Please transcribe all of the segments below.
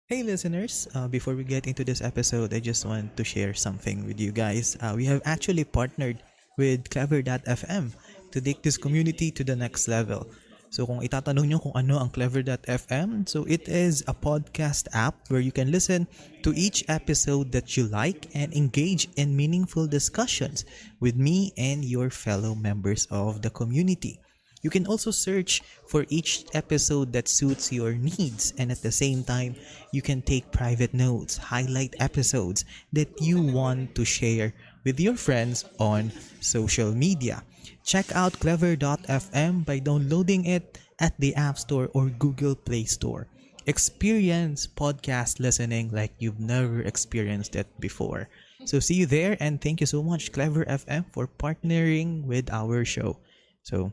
Hey listeners, before we get into this episode, I just want to share something with you guys. We have actually partnered with Clever.fm to take this community to the next level. So kung itatanong nyo kung ano ang Clever.fm, so it is a podcast app where you can listen to each episode that you like and engage in meaningful discussions with me and your fellow members of the community. You can also search for each episode that suits your needs, and at the same time, you can take private notes, highlight episodes that you want to share with your friends on social media. Check out clever.fm by downloading it at the App Store or Google Play Store. Experience podcast listening like you've never experienced it before. So see you there, and thank you so much, Clever FM, for partnering with our show. So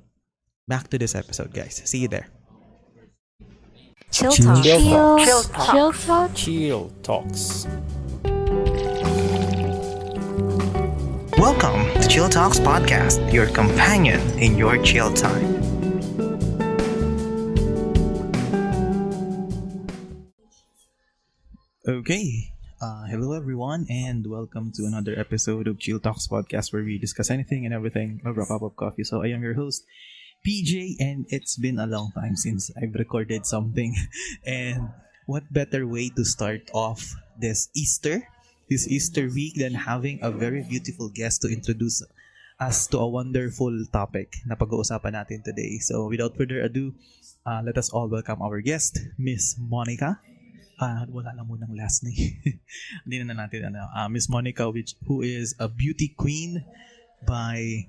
back to this episode, guys. See you there. Chill Talk. Chill Talk. Chill Talk. Chill Talks. Welcome to Chill Talks Podcast, your companion in your chill time. Okay. Hello everyone, and welcome to another episode of Chill Talks Podcast, where we discuss anything and everything over a cup of coffee. So I am your host, PJ, and it's been a long time since I've recorded something. And what better way to start off this Easter week than having a very beautiful guest to introduce us to a wonderful topic na pag-uusapan natin today. So without further ado, let us all welcome our guest, Miss Monica. Wala na munang last name. Hindi na natin Miss Monica, who is a beauty queen by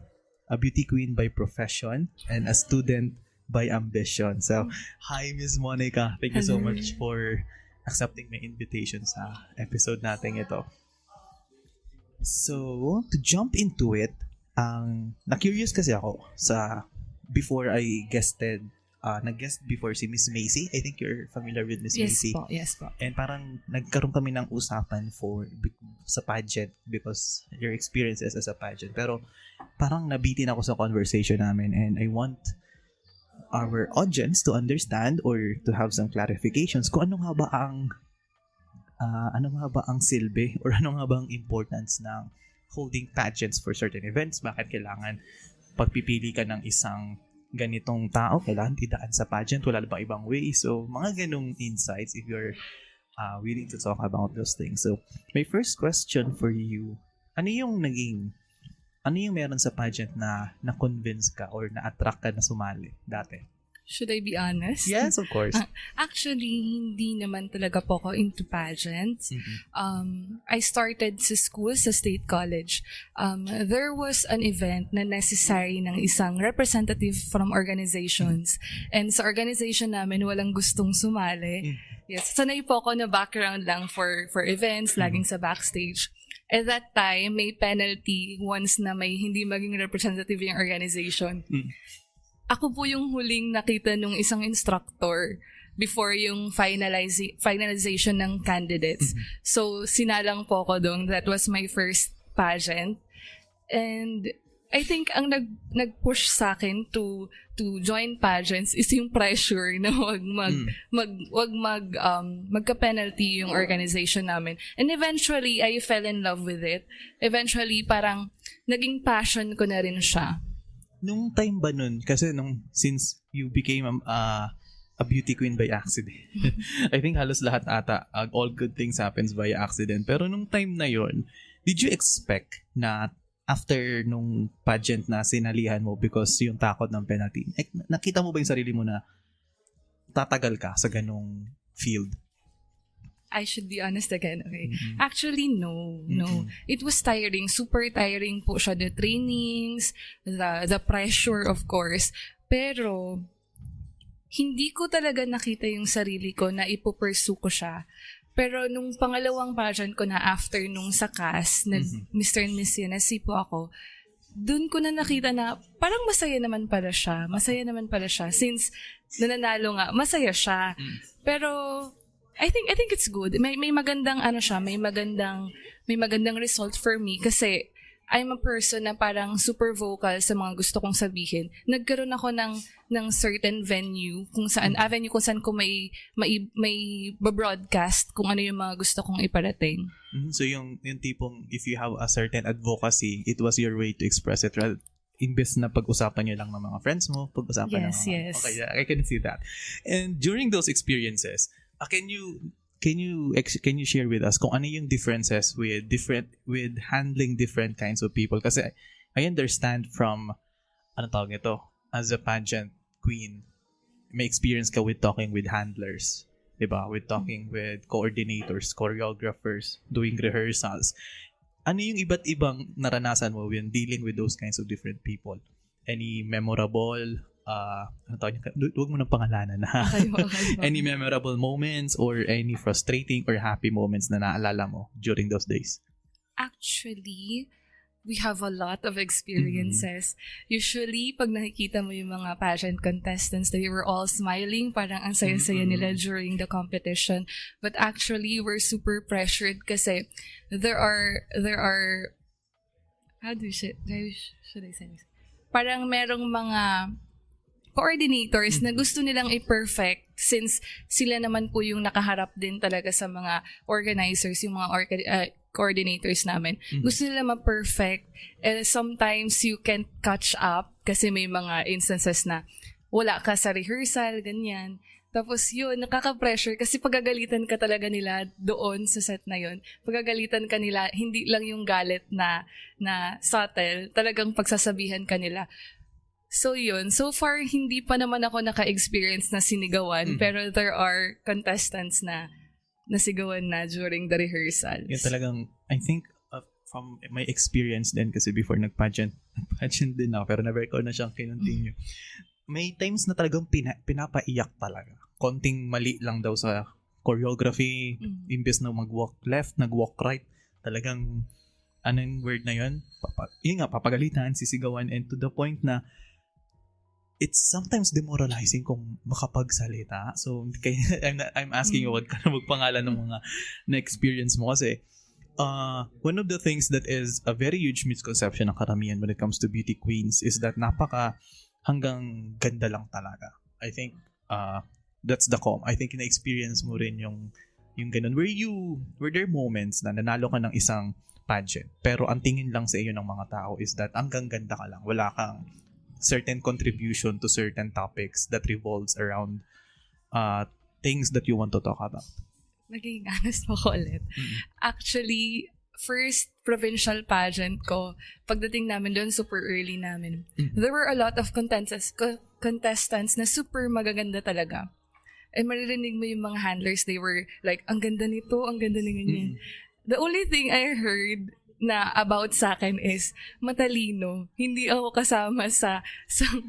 profession and a student by ambition. So, hi Miss Monica. Thank you so much for accepting my invitation sa episode natin ito. So, to jump into it, na-curious kasi ako sa before I nag-guest before si Miss Macy. I think you're familiar with Miss Macy. Yes po. And parang nagkaroon kami ng usapan sa pageant because your experiences as a pageant. Pero parang nabitin ako sa conversation namin, and I want our audience to understand or to have some clarifications kung ano nga ba ang silbi or ano nga ba ang importance ng holding pageants for certain events. Bakit kailangan pagpipili ka ng isang ganitong tao, kailangan tidaan sa pageant, wala ba ibang way? So, mga ganong insights if you're willing to talk about those things. So, my first question for you, ano yung meron sa pageant na na-convince ka or na-attract ka na sumali dati? Should I be honest? Yes, of course. Actually, hindi naman talaga po ako into pageants. I started sa school, sa state college. There was an event na necessary ng isang representative from organizations. And sa organization namin, walang gustong sumali. Yes, sanay po ako na background lang for events, laging sa backstage. At that time, may penalty once na may hindi maging representative yung organization. Ako po yung huling nakita nung isang instructor before yung finalization ng candidates. So, sinalang po ako doon. That was my first pageant. And I think ang nag-push sa akin to join pageants is yung pressure na magka-penalty yung organization namin. And eventually, I fell in love with it. Eventually, parang naging passion ko na rin siya. Nung time ba nun, kasi since you became a beauty queen by accident, I think halos lahat ata, all good things happens by accident. Pero nung time na yon, did you expect na after nung pageant na sinalihan mo because yung takot ng penalty, nakita mo ba yung sarili mo na tatagal ka sa ganong field? I should be honest again, okay? Actually, no. It was tiring. Super tiring po siya. The trainings, the pressure, of course. Pero, hindi ko talaga nakita yung sarili ko na ipupursue ko siya. Pero nung pangalawang pageant ko na after nung sa cast, Mr. and Miss Yanasi po ako, dun ko na nakita na parang masaya naman pala siya. Since nananalo nga, masaya siya. Pero, I think it's good. May magandang may magandang result for me kasi I'm a person na parang super vocal sa mga gusto kong sabihin. Nagkaroon ako ng certain venue kung saan avenue kung saan ko may broadcast kung ano yung mga gusto kong iparating. So yung tipong if you have a certain advocacy, it was your way to express it rather imbes na pag-usapan nyo lang ng mga friends mo, pag-usapan ng mga... Yes. Okay, yeah, I can see that. And during those experiences, can you share with us kung ano yung differences with handling different kinds of people? Kasi I understand from as a pageant queen, may experience ka with talking with handlers, diba? With talking with coordinators, choreographers, doing rehearsals. Ano yung iba't ibang naranasan mo when dealing with those kinds of different people? Any memorable huwag mo ng pangalanan na. Okay. Any memorable moments or any frustrating or happy moments na naalala mo during those days? Actually, we have a lot of experiences. Usually, pag nakikita mo yung mga pageant contestants, they were all smiling, parang ang saya-saya nila during the competition. But actually, we're super pressured kasi there are how should I say this? Parang merong mga coordinators na gusto nilang i-perfect since sila naman po yung nakaharap din talaga sa mga organizers, yung mga coordinators namin. Gusto nila ma-perfect. Sometimes you can't catch up kasi may mga instances na wala ka sa rehearsal, ganyan. Tapos yun, nakaka-pressure kasi pagagalitan ka talaga nila doon sa set na yun. Pagagalitan ka nila, hindi lang yung galit na subtle, talagang pagsasabihan ka nila. So yun, so far hindi pa naman ako naka-experience na sinigawan, pero there are contestants na nasigawan na during the rehearsals. Yan talagang, I think, from my experience din, kasi before nag-pageant din ako, pero never ko na siyang kinontinue. May times na talagang pinapaiyak talaga. Konting mali lang daw sa choreography, imbes na mag-walk left, nag-walk right. Talagang, anong word na yun? Papagalitan, sisigawan, and to the point na it's sometimes demoralizing kung makapagsalita. So, I'm asking you, wag ka na magpangalan ng mga na-experience mo kasi one of the things that is a very huge misconception ng karamihan when it comes to beauty queens is that hanggang ganda lang talaga. I think that's the I think na-experience mo rin yung ganun. Were there moments na nanalo ka ng isang pageant pero ang tingin lang sa iyo ng mga tao is that hanggang ganda ka lang. Wala kang certain contribution to certain topics that revolves around things that you want to talk about? Naging honest mo ko ulit. Actually, first provincial pageant ko, pagdating namin doon, super early namin. There were a lot of contestants na super magaganda talaga. And maririnig mo yung mga handlers, they were like, ang ganda nito, ang ganda ng ganyan. The only thing I heard na about sa akin is matalino. Hindi ako kasama sa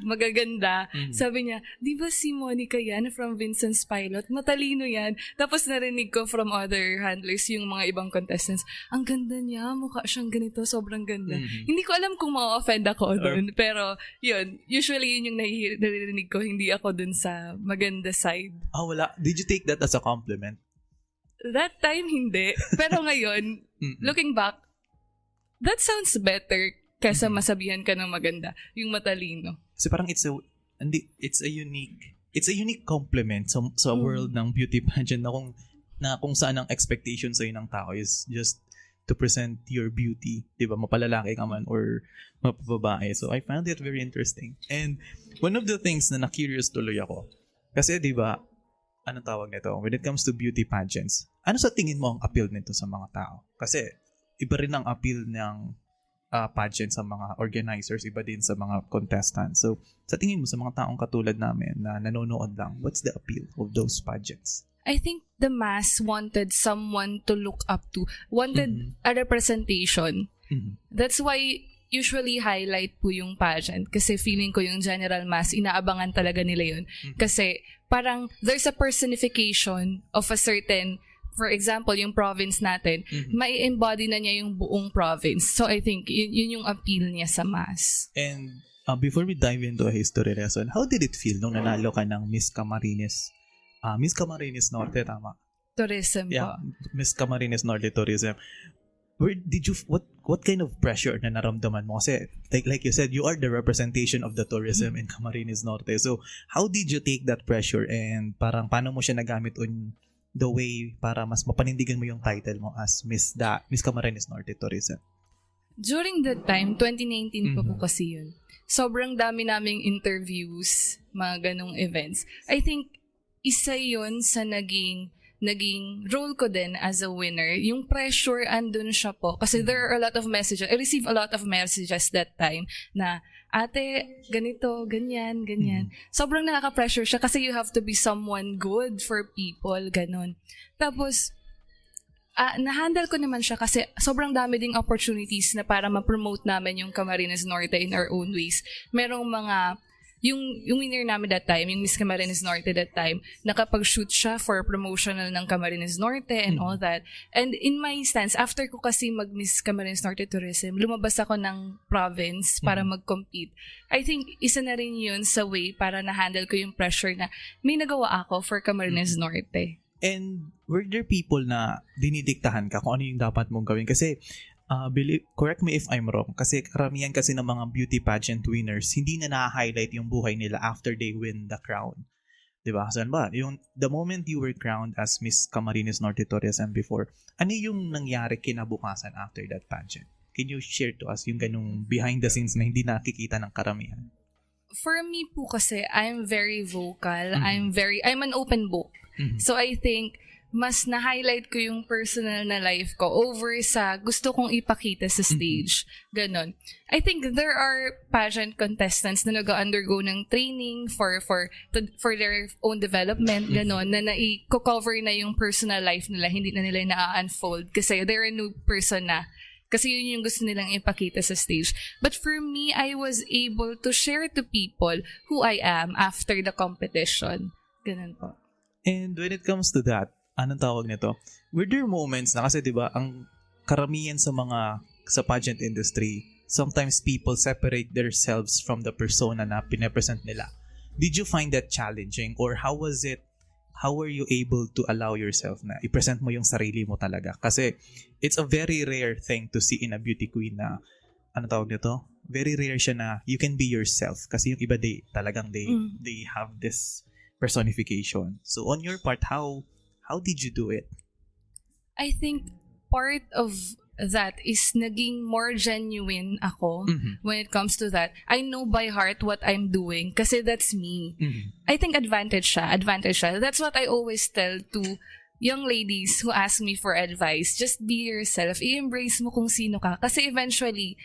magaganda. Sabi niya, di ba si Monica yan from Vincent's Pilot? Matalino yan. Tapos narinig ko from other handlers, yung mga ibang contestants, ang ganda niya, mukha siyang ganito, sobrang ganda. Hindi ko alam kung ma-offend ako doon. Pero yun, usually yun yung narinig ko, hindi ako doon sa maganda side. Wala. Did you take that as a compliment? That time, hindi. Pero ngayon, looking back, that sounds better kaysa masabihan ka ng maganda, yung matalino. Kasi parang it's a unique compliment sa world ng beauty pageant na kung saan ang expectation sa'yo ng tao is just to present your beauty, di ba? Mapalalaki ka man or mapababae. So I found it very interesting. And one of the things na na-curious tuloy ako, kasi di ba, anong tawag nito? When it comes to beauty pageants, ano sa tingin mo ang appeal nito sa mga tao? Kasi iba rin ang appeal ng pageant sa mga organizers, iba din sa mga contestants. So, sa tingin mo sa mga taong katulad namin na nanonood lang, what's the appeal of those pageants? I think the mass wanted someone to look up to, wanted a representation. That's why usually highlight po yung pageant kasi feeling ko yung general mass, inaabangan talaga nila yun. Kasi parang there's a personification of a certain, for example, yung province natin, may embody na niya yung buong province. So I think yun yung appeal niya sa mass. And before we dive into a history lesson, how did it feel nung nanalo ka ng Miss Camarines? Miss Camarines Norte, tama? Tourism Yeah, po. Miss Camarines Norte Tourism. where did you what kind of pressure na naramdaman mo? Kasi like you said, you are the representation of the tourism in Camarines Norte. So how did you take that pressure and parang paano mo siya nagamit on the way para mas mapanindigan mo yung title mo as Miss Camarines Norte Tourism? During that time, 2019 pa po kasi yun. Sobrang dami naming interviews, mga ganong events. I think isa yun sa naging role ko din as a winner. Yung pressure, andun siya po. Kasi there are a lot of messages. I received a lot of messages that time na, ate, ganito, ganyan. Sobrang nakaka-pressure siya kasi you have to be someone good for people, ganon. Tapos, na-handle ko naman siya kasi sobrang dami ding opportunities na para ma-promote namin yung Camarines Norte in our own ways. Merong mga yung winner namin that time, yung Miss Camarines Norte that time, nakapag-shoot siya for promotional ng Camarines Norte and all that. And in my stance, after ko kasi mag-Miss Camarines Norte Tourism, lumabas ako ng province para mag-compete. I think isa na rin yun sa way para na-handle ko yung pressure na may nagawa ako for Camarines Norte. And were there people na dinidiktahan ka kung ano yung dapat mong gawin? Kasi correct me if I'm wrong, kasi karamihan kasi ng mga beauty pageant winners, hindi na na-highlight yung buhay nila after they win the crown. Diba? Saan ba? The moment you were crowned as Miss Camarines Norte Tourism before, ano yung nangyari kinabukasan after that pageant? Can you share to us yung ganung behind the scenes na hindi nakikita ng karamihan? For me po kasi, I'm very vocal. I'm an open book. So I think mas na-highlight ko yung personal na life ko over sa gusto kong ipakita sa stage. Ganon. I think there are pageant contestants na nag-undergo ng training for their own development, ganon, na i-cover na yung personal life nila, hindi na nila na-unfold kasi they're a new person na. Kasi yun yung gusto nilang ipakita sa stage. But for me, I was able to share to people who I am after the competition. Ganon po. And when it comes to that, anong tawag nito? Were there moments na kasi 'di ba ang karamihan sa pageant industry, sometimes people separate themselves from the persona na pinapresent nila. Did you find that challenging or how was it? How were you able to allow yourself na i-present mo yung sarili mo talaga? Kasi it's a very rare thing to see in a beauty queen na anong tawag nito? Very rare siya na you can be yourself kasi yung iba they have this personification. So on your part, how did you do it? I think part of that is naging more genuine ako when it comes to that. I know by heart what I'm doing kasi that's me. I think advantage siya. That's what I always tell to young ladies who ask me for advice. Just be yourself. I-embrace mo kung sino ka. Kasi eventually,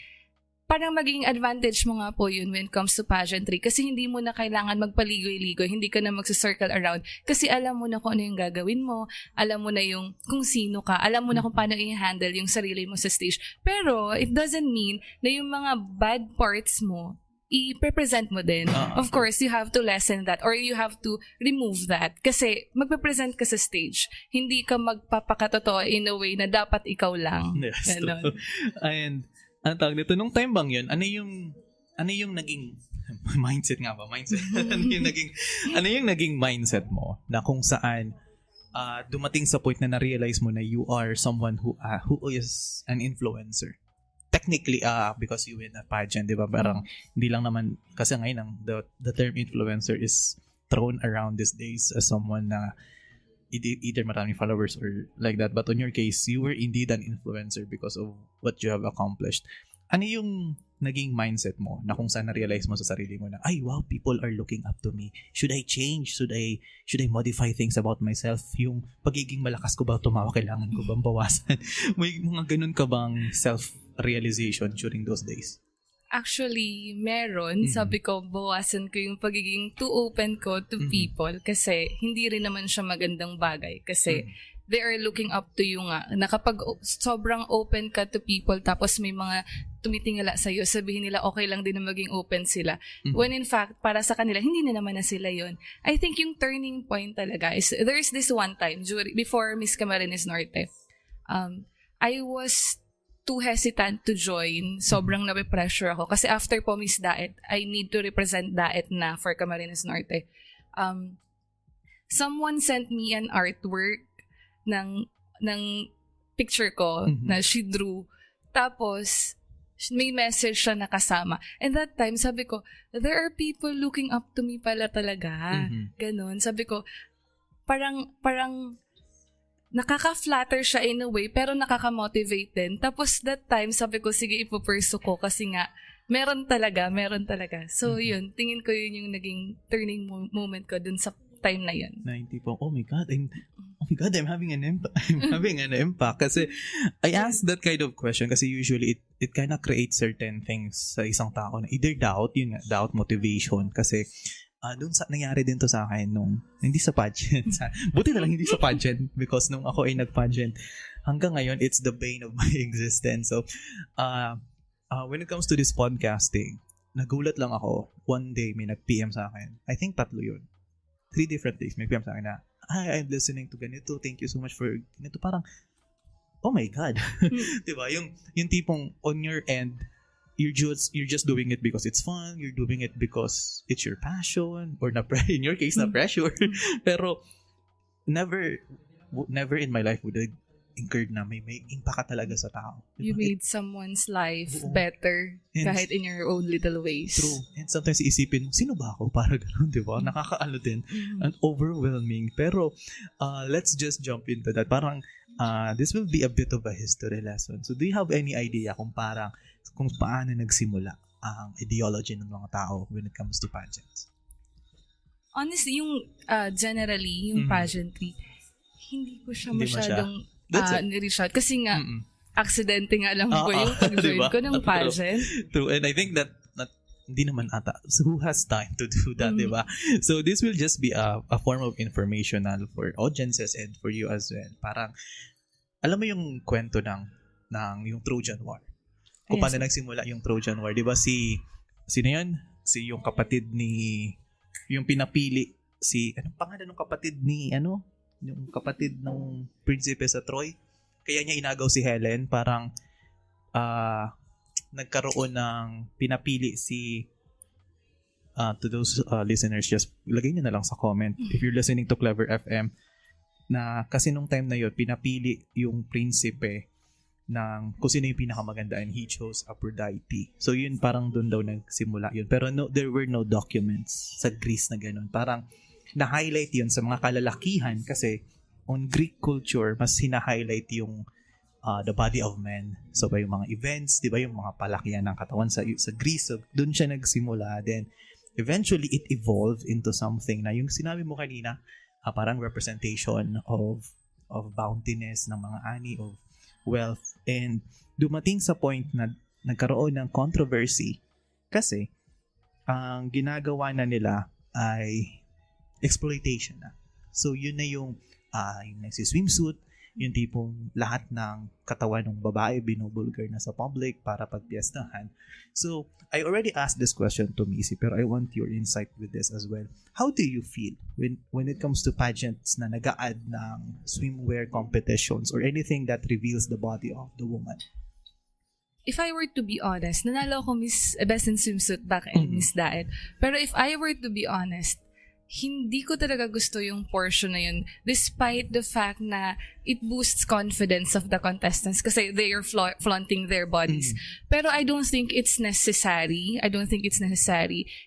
parang magiging advantage mo nga po yun when it comes to pageantry kasi hindi mo na kailangan magpaligoy-ligoy, hindi ka na magsa-circle around kasi alam mo na kung ano yung gagawin mo, alam mo na yung kung sino ka, alam mo na kung paano i-handle yung sarili mo sa stage. Pero it doesn't mean na yung mga bad parts mo, i-present mo din. Of course, you have to lessen that or you have to remove that kasi magpe-present ka sa stage. Hindi ka magpapakatotoo in a way na dapat ikaw lang. Yes. And ang tawag nito, nung time bang yun, ano yung naging mindset nga ba? Mindset? ano yung naging mindset mo na kung saan dumating sa point na na-realize mo na you are someone who is an influencer? Technically, because you win a pageant, di ba? Parang hindi lang naman, kasi ngayon the term influencer is thrown around these days as someone na either maraming followers or like that. But on your case, you were indeed an influencer because of what you have accomplished. Ano yung naging mindset mo na kung saan na-realize mo sa sarili mo na, ay wow, people are looking up to me. Should I change? Should I modify things about myself? Yung pagiging malakas ko ba tumawa, kailangan ko bang bawasan? May mga ganun ka bang self-realization during those days? Actually, meron. Sabi ko, bawasan ko yung pagiging too open ko to people kasi hindi rin naman siya magandang bagay kasi they are looking up to you nga. Na kapag sobrang open ka to people tapos may mga tumitingala sa'yo, sabihin nila okay lang din na maging open sila. When in fact, para sa kanila, hindi na naman na sila yon. I think yung turning point talaga is, there's this one time, before Miss Camarines Norte, I was too hesitant to join. Sobrang nape-pressure ako. Kasi after po Miss Daet, I need to represent Daet na for Camarines Norte. Someone sent me an artwork ng picture ko na she drew. Tapos, may message siya nakasama. And that time, sabi ko, there are people looking up to me pala talaga. Ganon. Sabi ko, parang nakaka-flatter siya in a way, pero nakaka-motivate din. Tapos that time, sabi ko, sige, ipupursue ko kasi nga, meron talaga. So yun, tingin ko yun yung naging turning moment ko dun sa time na yun. 90 po. Oh my God, I'm having an impact. I'm having an impact. Kasi I asked that kind of question kasi usually it kind of creates certain things sa isang tao na either doubt, motivation. Kasi doon nangyari din to sa akin nung hindi sa pageant. Buti na lang hindi sa pageant because nung ako ay nag-pageant, hanggang ngayon, it's the bane of my existence. So, when it comes to this podcasting, nagulat lang ako. One day, may nag-PM sa akin. I think 3 yun. 3 different days. May PM sa akin na, hi, I'm listening to ganito. Thank you so much for ganito. Parang, oh my God. Diba? Yung tipong on your end, you're just doing it because it's fun. You're doing it because it's your passion. Or in your case, na pressure. Pero, never in my life would I incurred na may impact talaga sa tao. Diba? You made someone's life better kahit in your own little ways. True. And sometimes iisipin, sino ba ako? Para gano'n, di ba? Nakakaano din. And overwhelming. Pero, let's just jump into that. Parang, this will be a bit of a history lesson. So, do you have any idea kung paano nagsimula ang ideology ng mga tao when it comes to pageants? Honestly, generally, yung pageantry, hindi ko siya Hindi masyadong nireach out. Kasi nga, aksidente nga lang po yung pag-join diba? ko ng pageant. True. And I think that hindi naman ata. So who has time to do that, diba? So this will just be a form of informational for audiences and for you as well. Parang, alam mo yung kwento ng yung Trojan War. Kung paano nagsimula yung Trojan War. Diba sino yun? Yung kapatid ni, yung pinapili, anong pangalan ng kapatid ni, yung kapatid ng prinsipe sa Troy. Kaya niya inagaw si Helen. Parang nagkaroon ng pinapili to those listeners, just lagay niyo na lang sa comment if you're listening to Clever FM na kasi nung time na yun, pinapili yung prinsipe ng kung sino yung pinakamaganda and he chose Aphrodite. So yun, parang doon daw nagsimula yun. Pero there were no documents sa Greece na ganun. Parang na-highlight yun sa mga kalalakihan kasi on Greek culture, mas hina-highlight yung the body of man. So, yung mga events, di ba, yung mga palakihan ng katawan sa Greece. So, dun siya nagsimula. Then, eventually, it evolved into something na yung sinabi mo kanina, parang representation of bountiness ng mga ani, of wealth. And dumating sa point na nagkaroon ng controversy kasi ang ginagawa na nila ay exploitation na. So, yun na yung nagsiswimsuit, yung tipong lahat ng katawan ng babae binubulgar na sa public para pagpiestahan. So, I already asked this question to Missy, pero I want your insight with this as well. How do you feel when it comes to pageants na nag-a-add ng swimwear competitions or anything that reveals the body of the woman? If I were to be honest, nanalo ako Miss Best in Swimsuit back and Miss Daet. Pero if I were to be honest, hindi ko talaga gusto yung portion na yun despite the fact na it boosts confidence of the contestants kasi they are flaunting their bodies. Pero I don't think it's necessary.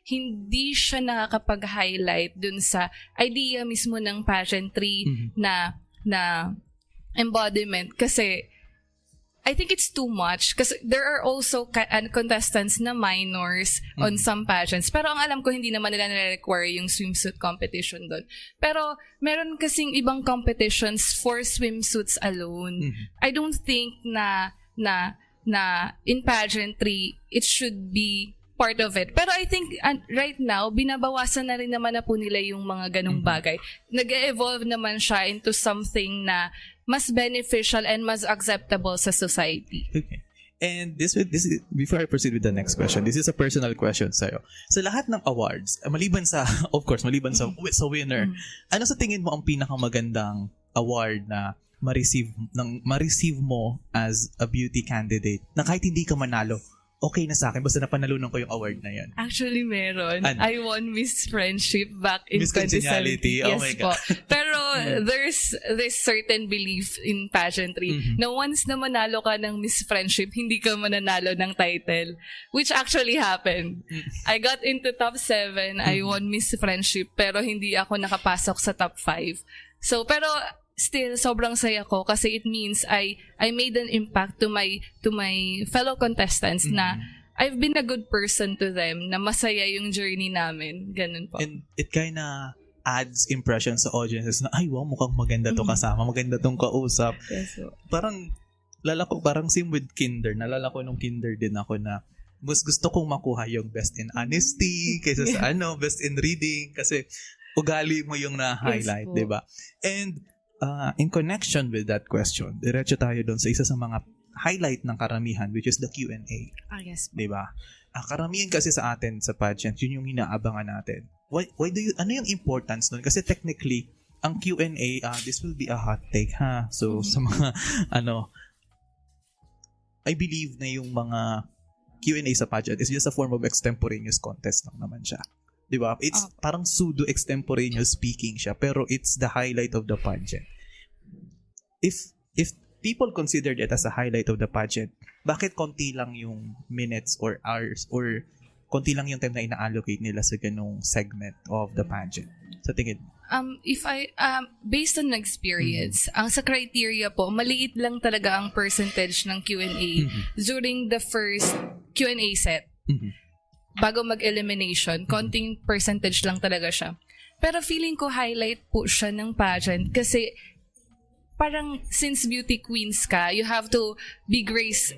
Hindi siya nakakapag-highlight dun sa idea mismo ng pageantry na embodiment kasi I think it's too much kasi there are also contestants na minors on some pageants. Pero ang alam ko, hindi naman nila nire-require yung swimsuit competition doon. Pero meron kasing ibang competitions for swimsuits alone. I don't think na in pageantry, it should be part of it. Pero I think right now, binabawasan na rin naman na po nila yung mga ganong bagay. Nag-evolve naman siya into something na mas beneficial and mas acceptable sa society. Okay. And this is, before I proceed with the next question, this is a personal question sa'yo. Sa lahat ng awards, maliban sa winner, ano sa tingin mo ang pinakamagandang award na ma-receive mo as a beauty candidate na kahit hindi ka manalo okay na sa akin basta napanalunan ko yung award na yun. Actually, meron. Ano? I won Miss Friendship back in Miss 2017. Congeniality? Oh Yes my po. God. Pero there's this certain belief in pageantry na once na manalo ka ng Miss Friendship, hindi ka mananalo ng title. Which actually happened. I got into top 7, I won Miss Friendship, pero hindi ako nakapasok sa top 5. So, pero still sobrang saya ko kasi it means I made an impact to my fellow contestants na I've been a good person to them, na masaya yung journey namin. Ganun po. And it kinda adds impression sa audiences na, ay wow, mukhang maganda to kasama, maganda tong kausap. Yes po. Parang same with kinder. Nalala ko nung kinder din ako na mas gusto kong makuha yung best in honesty kaysa sa best in reading kasi ugali mo yung na-highlight, Yes po. 'di ba? And in connection with that question, diretso tayo doon sa isa sa mga highlight ng karamihan, which is the Q&A. Yes. 'Di ba? Karamihan kasi sa atin sa pageant, yun yung inaabangan natin. Why do you, ano yung importance nun? Kasi technically, ang Q&A, this will be a hot take, ha? So, sa mga, I believe na yung mga Q&A sa pageant is just a form of extemporaneous contest lang naman siya. Di ba? It's parang pseudo-extemporaneous speaking siya, pero it's the highlight of the pageant. If people considered it as a highlight of the pageant, bakit konti lang yung minutes or hours or konti lang yung time na ina-allocate nila sa ganung segment of the pageant? Sa tingin mo? If I based on experience, ang sa criteria po, maliit lang talaga ang percentage ng Q&A during the first Q&A set. Bago mag-elimination, konting percentage lang talaga siya. Pero feeling ko highlight po siya ng pageant kasi parang since beauty queens ka, you have to be grace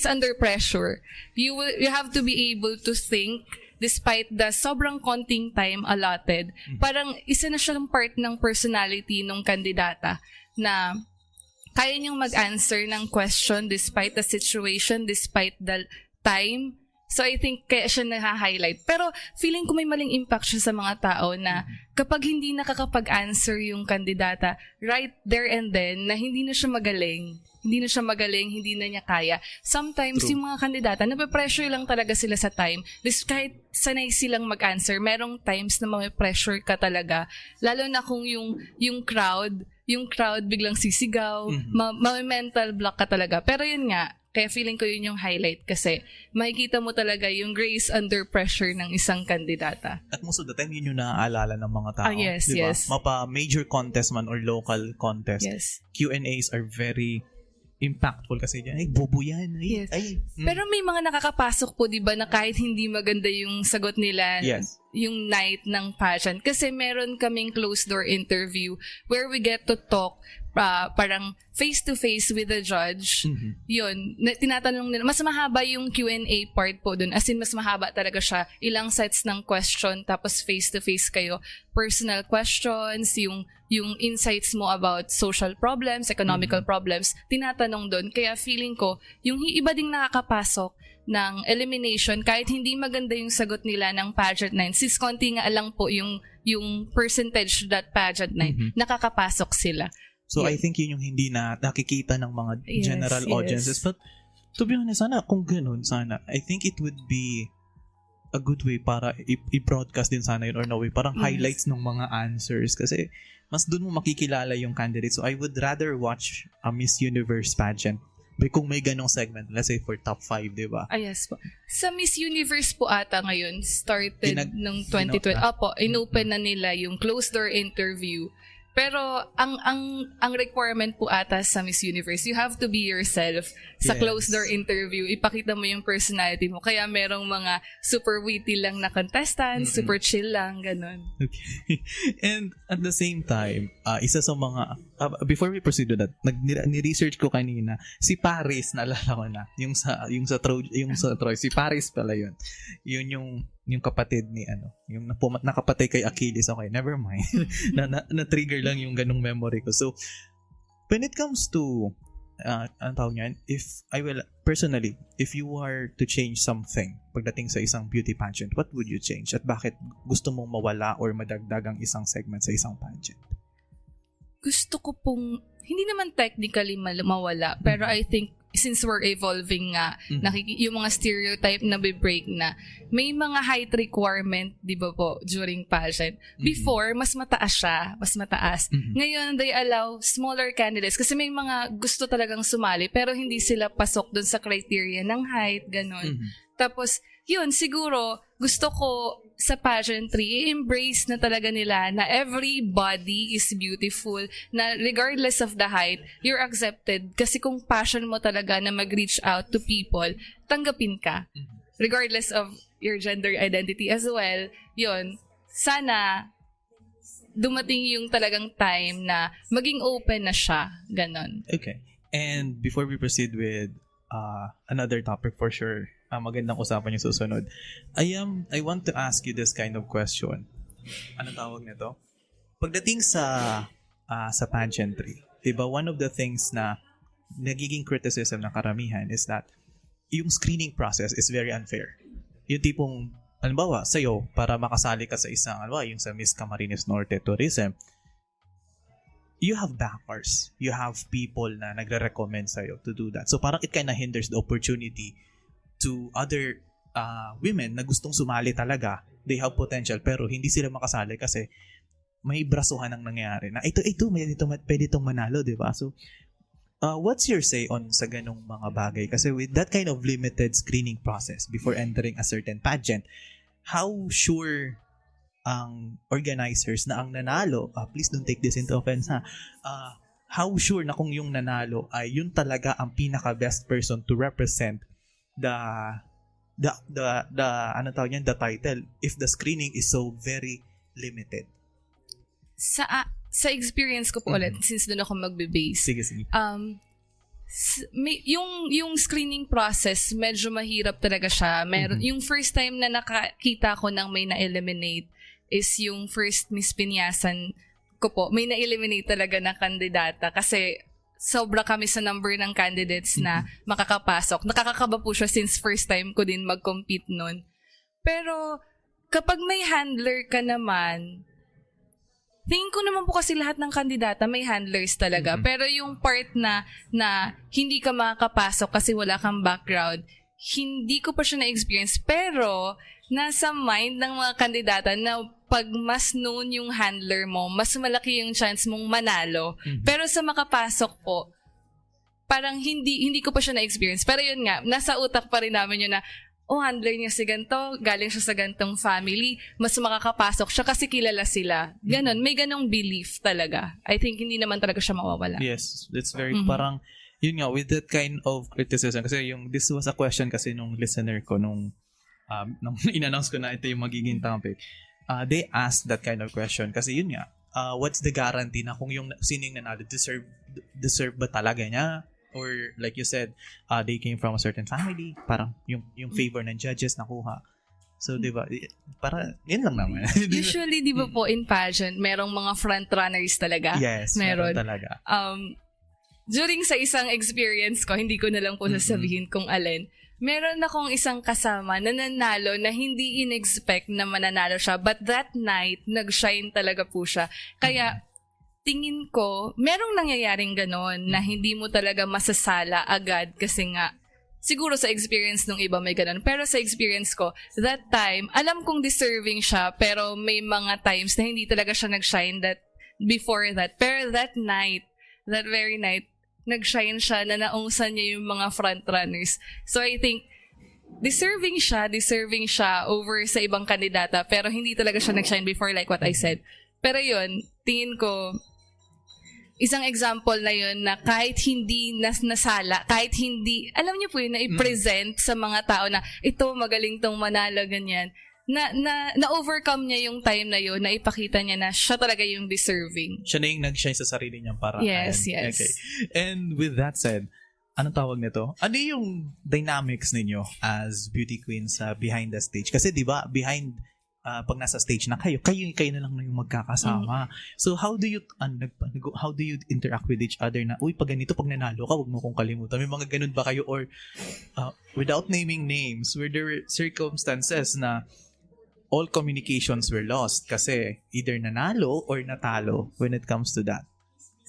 under pressure. You have to be able to think despite the sobrang konting time allotted. Parang isa na siyang part ng personality ng kandidata na kaya niyong mag-answer ng question despite the situation, despite the time. So I think kaya siya na-highlight. Pero feeling ko may maling impact siya sa mga tao na kapag hindi nakakapag-answer yung kandidata right there and then na hindi na siya magaling, hindi na niya kaya. Sometimes yung mga kandidata, nape-pressure lang talaga sila sa time. Kahit sanay silang mag-answer, merong times na mape-pressure ka talaga. Lalo na kung yung crowd biglang sisigaw, ma-mental block ka talaga. Pero yun nga, kaya feeling ko yun yung highlight kasi makikita mo talaga yung grace under pressure ng isang kandidata. At most of the time, yun yung naaalala ng mga tao. Yes, diba? yes. Mapa major contest man or local contest, Yes. Q&As are very impactful kasi ay, bobo yan. Yes. Ay. Pero may mga nakakapasok po, di ba, na kahit hindi maganda yung sagot nila, Yes. yung night ng pageant. Kasi meron kaming closed-door interview where we get to talk parang face-to-face with the judge. Yun, tinatanong nila. Mas mahaba yung Q&A part po dun. As in, mas mahaba talaga siya. Ilang sets ng question, tapos face-to-face kayo. Personal questions, yung insights mo about social problems, economical problems, tinatanong dun. Kaya feeling ko, yung iba ding nakakapasok ng elimination, kahit hindi maganda yung sagot nila ng pageant night, since konti nga lang po yung percentage that pageant night, nakakapasok sila. So, Yes. I think yun yung hindi na nakikita ng mga general Yes. audiences. But, to be honest, kung ganun, I think it would be a good way para i-broadcast din sana yun or no way. Parang Yes. highlights ng mga answers. Kasi, mas dun mo makikilala yung candidate. So, I would rather watch a Miss Universe pageant. Kung may ganong segment, let's say for top 5, di ba? Yes po. Sa Miss Universe po ata ngayon, started nung 2020. Inopen Opo, inopen na nila yung closed-door interview. Pero ang requirement po ata sa Miss Universe, you have to be yourself sa Yes. closed-door interview. Ipakita mo yung personality mo. Kaya merong mga super witty lang na contestants, super chill lang, ganun. Okay. And at the same time, isa sa mga, before we proceed to that, ni-research ko kanina, si Paris, naalala ko na, yung sa Troy, si Paris pala yun. Yun yung kapatid ni yung nakapatay kay Achilles. Okay, never mind. na-trigger lang yung ganung memory ko. So, when it comes to ang tawag niyan, personally, if you are to change something pagdating sa isang beauty pageant, what would you change? At bakit gusto mong mawala or madagdag ang isang segment sa isang pageant? gusto ko pong, hindi naman technically mawala, pero I think since we're evolving nga, yung mga stereotype na be-break na, may mga height requirement, di ba po, during pageant. Before, mas mataas siya, mas mataas. Ngayon, they allow smaller candidates kasi may mga gusto talagang sumali pero hindi sila pasok dun sa criteria ng height, ganun. Tapos, yun, siguro, gusto ko sa pageantry, i-embrace na talaga nila na every body is beautiful, na regardless of the height, you're accepted. Kasi kung passion mo talaga na mag-reach out to people, tanggapin ka. Regardless of your gender identity as well, yun, sana dumating yung talagang time na maging open na siya. Ganon. Okay. And before we proceed with another topic for sure, magandang usapan yung susunod. I want to ask you this kind of question. Ano tawag nito? Pagdating sa pageantry, 'di ba, one of the things na nagiging criticism ng karamihan is that yung screening process is very unfair. Yung tipong, halimbawa, sa'yo, para makasali ka sa isang, halimbawa, yung sa Miss Camarines Norte Tourism, you have backers. You have people na nagre-recommend sa'yo to do that. So parang it kinda hinders the opportunity to other women na gustong sumali talaga. They have potential pero hindi sila makasali kasi may brasuhan ang nangyayari na ito pwede itong manalo, di ba? So what's your say on sa ganong mga bagay? Kasi with that kind of limited screening process before entering a certain pageant, how sure ang organizers na ang nanalo, please don't take this into offense ha, how sure na kung yung nanalo ay yun talaga ang pinaka best person to represent the ano tawag niyan, the title, if the screening is so very limited? Sa experience ko po ulit, since doon ako magbe-base. Sige. Yung screening process, medyo mahirap talaga siya. Yung first time na nakakita ko ng may na-eliminate is yung first Miss Pinyasan ko po. May na-eliminate talaga na kandidata kasi sobra kami sa number ng candidates na makakapasok. Nakakakaba po siya since first time ko din mag-compete nun. Pero kapag may handler ka naman, tingin ko naman po kasi lahat ng kandidata may handlers talaga. Pero yung part na hindi ka makakapasok kasi wala kang background, hindi ko pa siya na-experience. Pero nasa mind ng mga kandidata na pag mas known yung handler mo, mas malaki yung chance mong manalo. Pero sa makapasok po, parang hindi ko pa siya na-experience. Pero yun nga, nasa utak pa rin namin yun na, handler niya si ganito, galing siya sa gantong family, mas makakapasok siya kasi kilala sila. Ganon, may ganong belief talaga. I think hindi naman talaga siya mawawala. Yes, that's very, parang, yun nga, with that kind of criticism, kasi this was a question kasi nung listener ko, nung in-announce ko na ito yung magiging topic, they asked that kind of question kasi yun nga, what's the guarantee na kung yung sino yung nanalo, deserve ba talaga niya? Or like you said, they came from a certain family, parang yung favor ng judges nakuha. So, di ba, para, yun lang naman. Usually, di ba po, in pageant, merong mga frontrunners talaga? Yes, meron talaga. During sa isang experience ko, hindi ko na lang po sasabihin kung alin, meron akong isang kasama na nanalo na hindi in-expect na mananalo siya. But that night, nag-shine talaga po siya. Kaya, tingin ko, merong nangyayaring ganon na hindi mo talaga masasala agad kasi nga, siguro sa experience ng iba may ganon. Pero sa experience ko, that time, alam kong deserving siya, pero may mga times na hindi talaga siya nag-shine before that. Pero that very night, nag-shine siya na naungsan niya yung mga frontrunners. So I think, deserving siya over sa ibang kandidata, pero hindi talaga siya nag-shine before like what I said. Pero yun, tingin ko, isang example na yun na kahit hindi nasala, kahit hindi, alam niyo po yun, na i-present sa mga tao na ito, magaling tong manalo, ganyan, na-overcome niya yung time na yun, na ipakita niya na siya talaga yung deserving. Siya na yung nag-shine sa sarili niyang paraan. Yes. Okay. And with that said, anong tawag nito? Ano yung dynamics ninyo as beauty queens behind the stage? Kasi di ba, behind, pag nasa stage na kayo na lang na yung magkakasama. So how do you interact with each other na, pag ganito, pag nanalo ka, wag mo kong kalimutan. May mga ganun ba kayo? Or without naming names, were there circumstances na all communications were lost kasi either nanalo or natalo when it comes to that?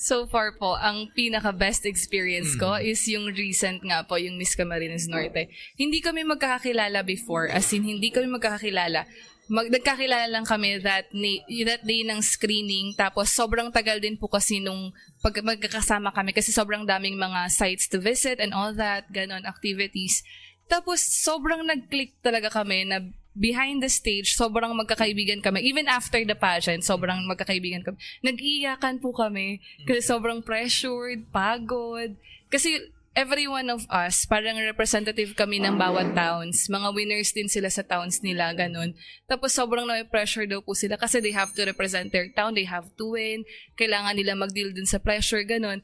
So far po, ang pinaka-best experience ko is yung recent nga po, yung Miss Camarines Norte. Hindi kami magkakakilala before, as in, hindi kami magkakakilala. Nagkakilala lang kami that day ng screening, tapos sobrang tagal din po kasi nung magkakasama kami kasi sobrang daming mga sites to visit and all that, ganon, activities. Tapos sobrang nag-click talaga kami na behind the stage, sobrang magkakaibigan kami. Even after the pageant, sobrang magkakaibigan kami. Nag-iiyakan po kami kasi sobrang pressured, pagod. Kasi every one of us, parang representative kami ng bawat towns. Mga winners din sila sa towns nila, ganun. Tapos sobrang na-pressure daw po sila kasi they have to represent their town, they have to win. Kailangan nila mag-deal dun sa pressure, ganun.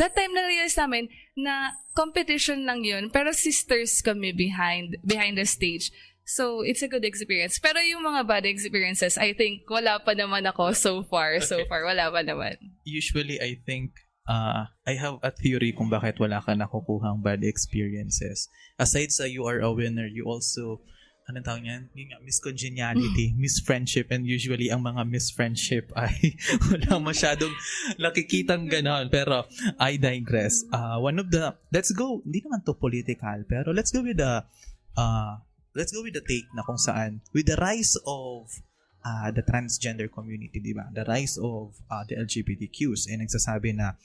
That time na-realize namin na competition lang yun, pero sisters kami behind the stage. So, it's a good experience. Pero yung mga bad experiences, I think, wala pa naman ako so far. So far, wala pa naman. Usually, I think, I have a theory kung bakit wala ka nakukuhang bad experiences. Aside sa you are a winner, you also, anong tawag niyan? Yung nga, Miss Congeniality, Miss Friendship, and usually ang mga Miss Friendship ay wala masyadong nakikitang ganon. Pero, I digress. Let's go, hindi naman to political, pero let's go with the take na kung saan, with the rise of the transgender community, di ba? The rise of the LGBTQs, nagsasabi na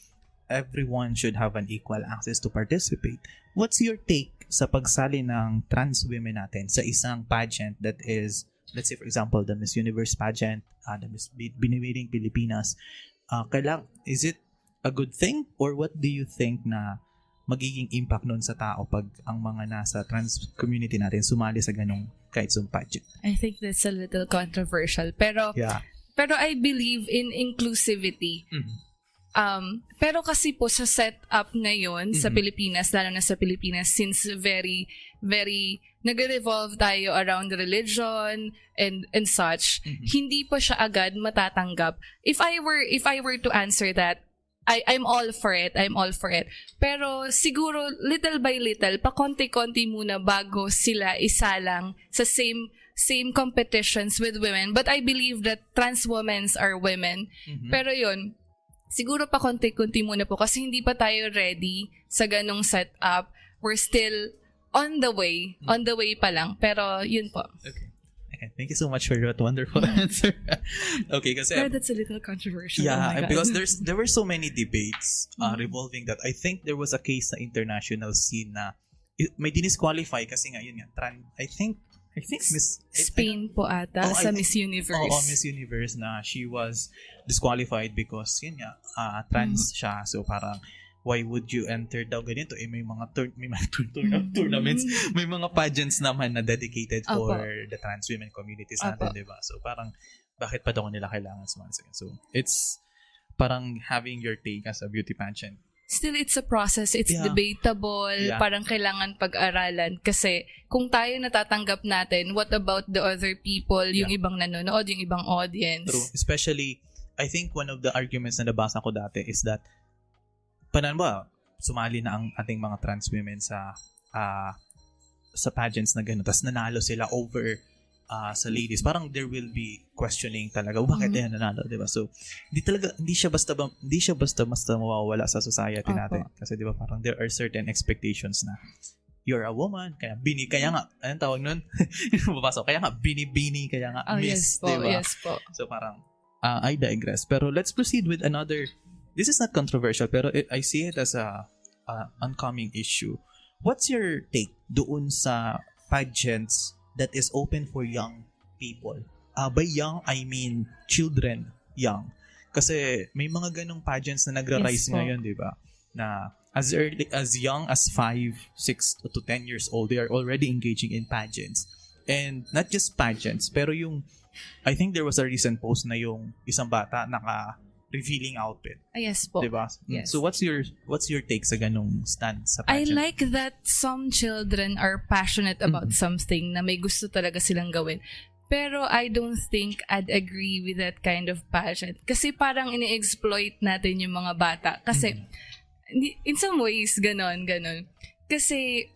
everyone should have an equal access to participate. What's your take sa pagsali ng trans women natin sa isang pageant that is, let's say for example, the Miss Universe pageant, the Miss Binibining Pilipinas? Is it a good thing, or what do you think na magiging impact nun sa tao pag ang mga nasa trans community natin sumali sa ganong kahit sa pageant? I think that's a little controversial. Pero I believe in inclusivity. Pero kasi po sa setup ngayon sa Pilipinas, lalo na sa Pilipinas, since very, very nag-revolve tayo around religion and such, hindi pa siya agad matatanggap. If I were to answer that, I'm all for it. Pero siguro little by little, pakonti-konti muna bago sila isalang sa same competitions with women. But I believe that trans women are women. Pero yun, siguro pakonti-konti muna po kasi hindi pa tayo ready sa ganong setup. We're still on the way pa lang. Pero yun po. Okay. Thank you so much for that wonderful answer. Okay, kasi Pero that's a little controversial. yeah, because there were so many debates revolving that. I think there was a case sa international scene na may dinisqualify kasi nga yun nga I think Miss Spain po ata sa Miss Universe. Oo, Miss Universe na she was disqualified because yun nga trans siya. So parang why would you enter daw ganito? May mga tournaments, may mga pageants naman na dedicated for the trans women communities natin, di ba? So parang, bakit pa daw nila kailangan sumasagot? So, it's parang having your take as a beauty pageant. Still, it's a process. It's debatable. Yeah. Parang kailangan pag-aralan. Kasi kung tayo natatanggap natin, what about the other people, yung ibang nanonood, yung ibang audience? True. Especially, I think one of the arguments na nabasa ko dati is that paano ba sumali na ang ating mga trans women sa pageants na gano'n, tapos nanalo sila over sa ladies, parang there will be questioning talaga bakit yan nanalo, diba? So hindi siya basta mawawala sa society natin kasi diba parang there are certain expectations na you're a woman, kaya nga anong tawag nun? Kaya nga bini kaya nga miss, diba? Yes po. So parang I digress, pero let's proceed with another. This is not controversial, pero I see it as a oncoming issue. What's your take doon sa pageants that is open for young people? By young, I mean children young. Kasi may mga ganong pageants na nagra-rise ngayon, di ba? Na as young as 5, 6 to 10 years old, they are already engaging in pageants. And not just pageants, pero I think there was a recent post na yung isang bata revealing outfit. Yes po. Diba? Yes. So what's your take sa ganong stand sa pageant? I like that some children are passionate about something na may gusto talaga silang gawin. Pero I don't think I'd agree with that kind of pageant. Kasi parang ini-exploit natin yung mga bata. Kasi in some ways, ganon. Kasi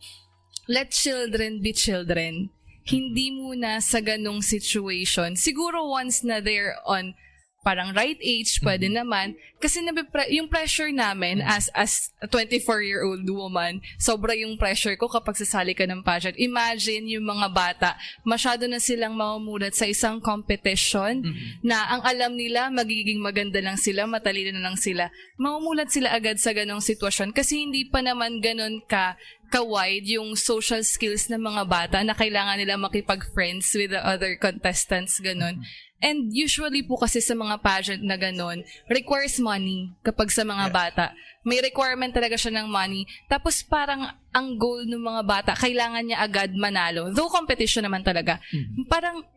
let children be children. Hindi muna sa ganong situation. Siguro once na they're on parang right age, pwede naman. Kasi yung pressure namin as a 24-year-old woman, sobra yung pressure ko kapag sasali ka ng pageant. Imagine yung mga bata, masyado na silang mamumulat sa isang competition na ang alam nila, magiging maganda lang sila, matalino na lang sila. Mamumulat sila agad sa ganong sitwasyon kasi hindi pa naman ganon ka-wide yung social skills ng mga bata na kailangan nila makipag-friends with the other contestants, ganon. And usually po kasi sa mga pageant na ganon, requires money kapag sa mga bata. May requirement talaga siya ng money. Tapos parang ang goal ng mga bata, kailangan niya agad manalo. Though competition naman talaga.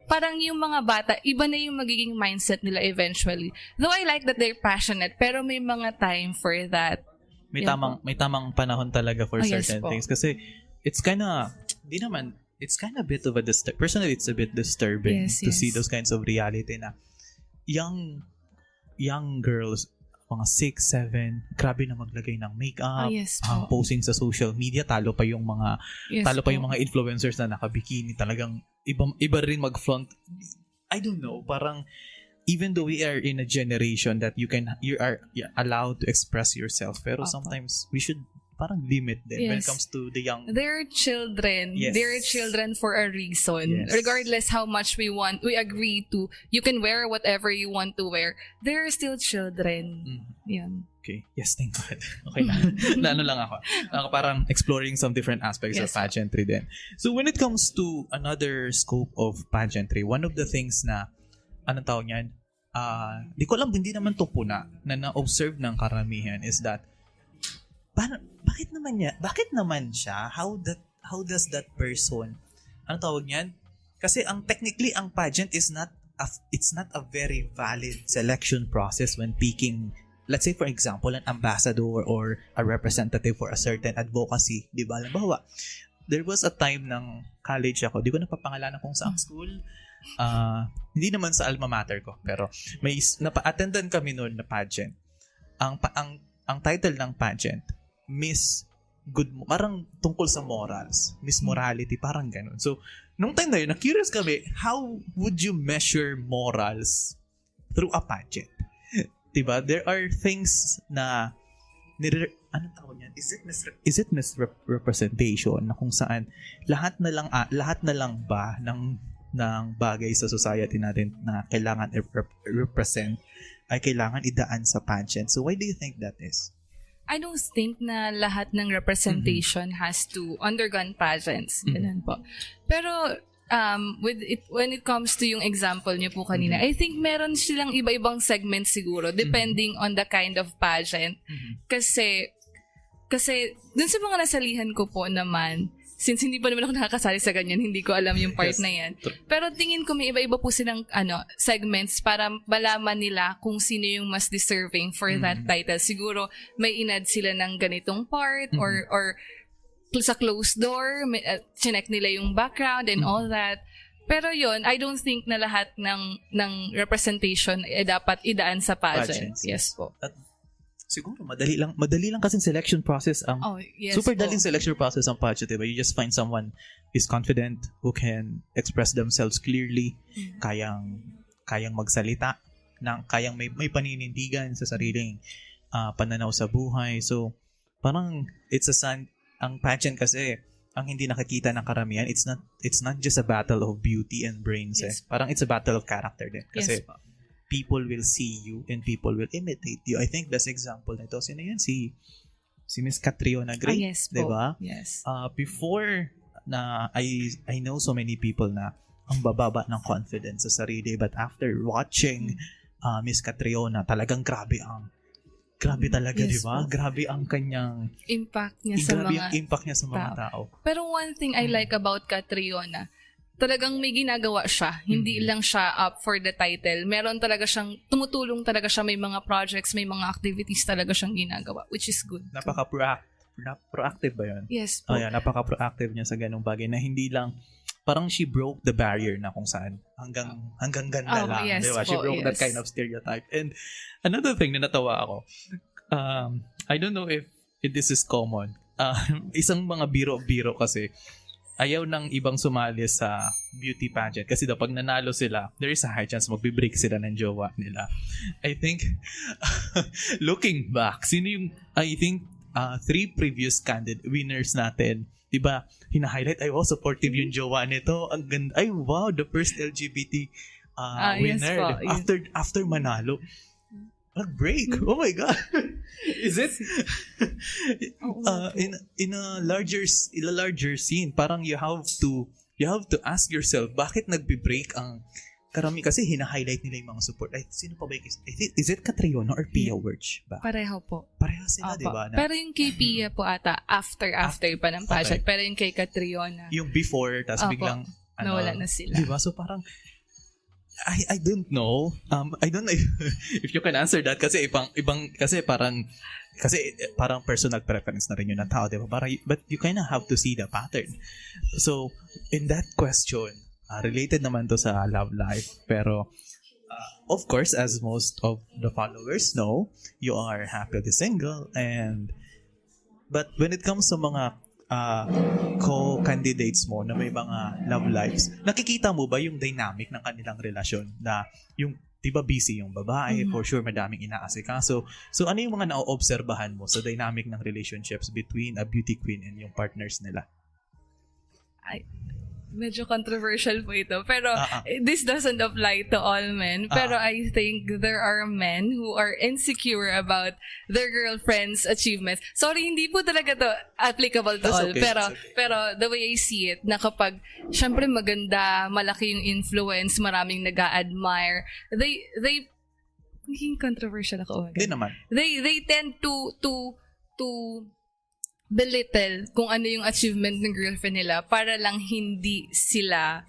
Parang yung mga bata, iba na yung magiging mindset nila eventually. Though I like that they're passionate, pero may mga time for that. May tamang panahon talaga for certain things kasi it's kind of a bit of a personally it's a bit disturbing to see those kinds of reality na young girls mga 6, 7 grabe na maglagay ng makeup, posing sa social media, talo pa yung mga influencers na naka-bikini, talagang iba rin mag-flaunt. I don't know, parang even though we are in a generation that you are allowed to express yourself, pero sometimes we should parang limit din when it comes to the young. They're children. Yes. They're children for a reason. Yes. Regardless how much we agree to, you can wear whatever you want to wear. They're still children. Yan. Okay. Yes, thank God. Okay na. Ano lang ako. Parang exploring some different aspects of pageantry din. So when it comes to another scope of pageantry, one of the things na anong tawag niyan? Di ko alam, hindi naman to puna na na-observe ng karamihan is that bakit naman siya? How does that person, ano tawag niyan? Kasi technically ang pageant is it's not a very valid selection process when picking, let's say for example, an ambassador or a representative for a certain advocacy, di ba? Halimbawa, there was a time ng college ako, di ko napapangalanan kung saang school, hindi naman sa alma mater ko, pero may napa-attendan kami noon na pageant. Ang title ng pageant, Miss Good, parang tungkol sa morals, Miss Morality, parang ganun. So, nung time na yun, na-curious kami, how would you measure morals through a pageant? Diba? There are things na anong tawag niyan? Is it misrepresentation na kung saan lahat na lang ba ng bagay sa society natin na kailangan represent ay kailangan idaan sa pageant. So why do you think that is? I don't think na lahat ng representation has to undergone pageants. Ganun po. Pero when it comes to yung example niyo po kanina, I think meron silang iba-ibang segments siguro depending on the kind of pageant. Kasi dun sa mga nasalihan ko po naman, since hindi pa naman ako nakakasali sa ganyan, hindi ko alam yung part na yan. Pero tingin ko may iba-iba po silang segments para malaman nila kung sino yung mas deserving for that title. Siguro may inad sila ng ganitong part or sa closed door, chinek nila yung background and all that. Pero yun, I don't think na lahat ng representation dapat idaan sa pageant. Yes po. Siguro, madali lang kasing selection process ang super daling selection process ang pageant, diba? You just find someone who's confident, who can express themselves clearly, kayang magsalita, kayang may paninindigan sa sariling pananaw sa buhay. So, parang ang pageant kasi, ang hindi nakikita ng karamihan, it's not just a battle of beauty and brains. Parang it's a battle of character din. Kasi, people will see you and people will imitate you. I think best example nito, sino yun? Si Miss Catriona Gray, diba? Yes. Before na I know so many people na ang bababa ng confidence sa sarili, but after watching Miss Catriona, talagang grabe talaga, diba? Grabe ang kanyang impact niya sa mga tao. Pero one thing I like about Catriona, talagang may ginagawa siya. Hindi lang siya up for the title. Meron talaga siyang, tumutulong talaga siya. May mga projects, may mga activities talaga siyang ginagawa, which is good. Proactive ba yun? Yes po. Napaka-proactive niya sa ganung bagay na hindi lang, parang she broke the barrier na kung saan hanggang ganda lang. Yes, diba? She broke that kind of stereotype. And another thing na natawa ako, I don't know if this is common. Isang mga biro-biro kasi, ayaw ng ibang sumali sa beauty pageant kasi daw pag nanalo sila, there is a high chance magbe-break sila ng jowa nila. I think, looking back, I think, 3 previous winners natin, diba, hina-highlight, ay, wow, supportive yung jowa nito. Ang ganda. Ay, wow, the first LGBT winner. Yes po. After manalo. Nag-break. Oh my God. Is it? In a larger scene, parang you have to ask yourself, bakit nagbe-break ang karami kasi hina-highlight nila yung mga support. Ay, sino pa ba is it Catriona or Pia Wirch ba? Pareho po. Pareho sila, Opo. di ba? Pero yung kay Pia po ata, after pa ng pageant. Okay. Pero yung kay Catriona, Yung before, tas Opo. biglang, nawala na sila. Di ba? So parang, I don't know. I don't know if you can answer that kasi parang personal preference na rin yun ng tao, di ba? But you kind of have to see the pattern. So, in that question, related naman to sa love life, pero of course, as most of the followers know, you are happily single, but when it comes to mga co-candidates mo na may mga love lives, nakikita mo ba yung dynamic ng kanilang relasyon na yung, di ba busy yung babae, for sure madaming inaasikaso. So ano yung mga na-oobserbahan mo sa dynamic ng relationships between a beauty queen and yung partners nila? Medyo controversial po ito. Pero this doesn't apply to all men. Pero I think there are men who are insecure about their girlfriend's achievements. Sorry, hindi po talaga to applicable to That's all. okay, Pero the way I see it, na kapag syempre maganda, malaki yung influence, maraming nag-a-admire, they naging controversial ako. Hindi naman. They tend to belittle kung ano yung achievement ng girlfriend nila para lang hindi sila,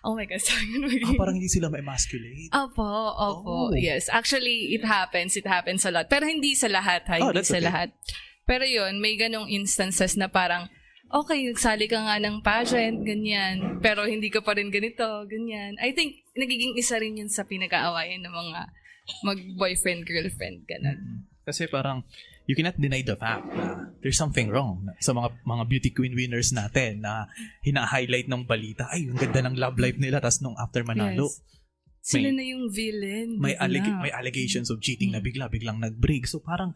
oh my God, sorry. Parang hindi sila ma-emasculate. Opo. Oh. Yes. Actually, it happens a lot. Pero hindi sa lahat, hindi that's sa okay. lahat. Pero yun, may ganong instances na parang, okay, nagsali ka nga ng pageant, ganyan, pero hindi ka pa rin ganito, ganyan. I think, nagiging isa rin yun sa pinag-aawayan ng mga mag-boyfriend, girlfriend, ganun. Kasi parang, you cannot deny the fact na there's something wrong sa mga beauty queen winners natin na hina-highlight ng balita. Ay, yung ganda ng love life nila. Tas nung after manalo, Yes. Sila na yung villain. may bigla. allegations of cheating na biglang nag-break. So parang,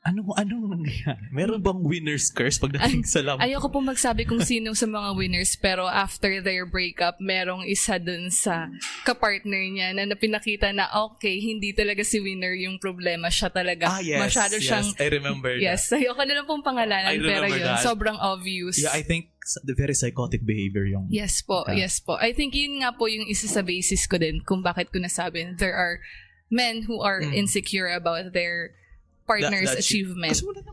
anong nangyayari? Meron bang winner's curse pagdating sa love? Ayoko po magsabi kung sino sa mga winners, pero after their breakup, merong isa dun sa kapartner niya na pinakita na okay, hindi talaga si winner yung problema. Siya talaga. Yes. Masyado siyang... I remember that. Yes. Ayoko na lang pong pangalanan, I pero remember yun, that. sobrang obvious. Yeah, I think the very psychotic behavior yung... Yes po. I think yun nga po yung isa sa basis ko din kung bakit ko nasabi there are men who are insecure about their partner's achievement. Kasi wala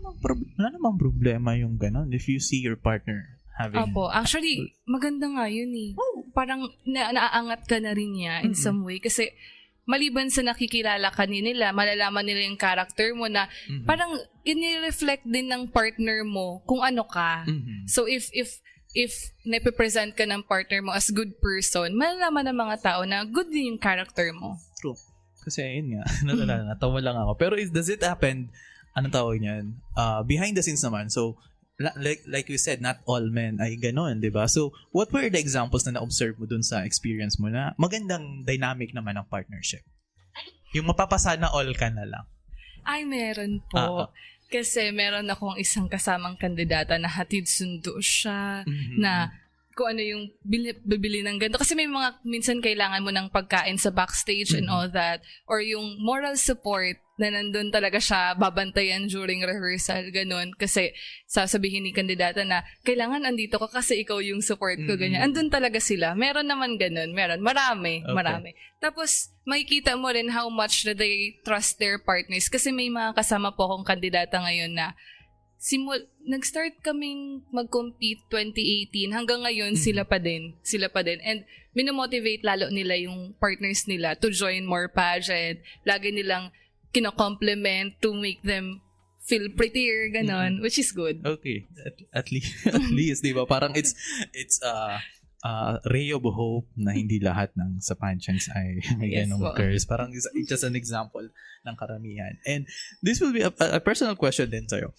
namang problema yung ganon if you see your partner having... Opo. Actually, maganda nga yun eh. Parang naaangat ka na rin niya in some way. Kasi maliban sa nakikilala ka nila, malalaman nila yung character mo na parang inireflect din ng partner mo kung ano ka. So if napipresent ka ng partner mo as good person, malalaman ng mga tao na good din yung character mo. True. Kasi yun nga, natawa lang ako. Pero does it happen, anong tawag niyan? Behind the scenes naman. So, like we said, not all men ay ganon, di ba? So, what were the examples na na-observe mo dun sa experience mo na magandang dynamic naman ng partnership? Yung mapapasana all ka na lang. Ay, meron po. Kasi meron akong isang kasamang kandidata na hatid sundo siya, na kung ano yung bibili ng ganito. Kasi may mga, minsan kailangan mo ng pagkain sa backstage and all that. Or yung moral support na nandun talaga siya, babantayan during rehearsal, ganun. Kasi sasabihin ni kandidata na, kailangan andito ka kasi ikaw yung support ko, ganyan. Andun talaga sila. Meron naman ganun. Meron. Marami. Tapos, makikita mo rin how much that they trust their partners. Kasi may mga kasama po akong kandidata ngayon na nag-start kaming mag-compete 2018 hanggang ngayon sila pa din and minomotivate lalo nila yung partners nila to join more pageant, lagi nilang kino-compliment to make them feel prettier, ganon, which is good. Okay, at least di ba, parang it's ray of hope na hindi lahat ng sa pageants ay may Yes ganong po. curse. Parang it's just an example ng karamihan. And this will be a personal question din sa'yo.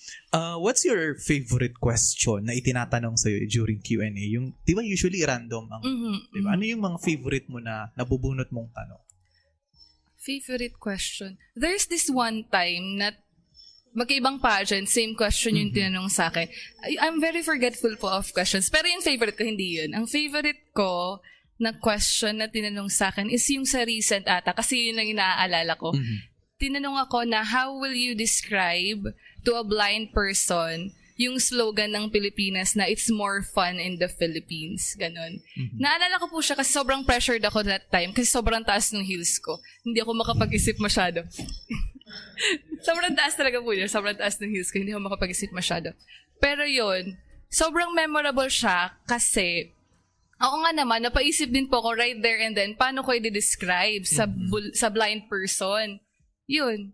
What's your favorite question na itinatanong sa'yo during Q&A? Yung, di ba usually random ang, di ba? Ano yung mga favorite mo na nabubunot mong tanong? Favorite question. There's this one time na magkaibang pageant, same question yung tinanong sa akin. I'm very forgetful po of questions. Pero yung favorite ko, hindi yun. Ang favorite ko na question na tinanong sa akin is yung sa recent ata. Kasi yun lang yung naaalala ko. Tinanong ako na, how will you describe to a blind person yung slogan ng Pilipinas na it's more fun in the Philippines. Ganon. Naalala ko po siya kasi sobrang pressured ako that time kasi sobrang taas ng heels ko. Hindi ako makapag-isip masyado. Sobrang taas talaga po niya. Sobrang taas ng heels ko. Hindi ako makapag-isip masyado. Pero yun, sobrang memorable siya kasi ako nga naman, napaisip din po ako right there and then paano ko i-describe sa blind person. Yun.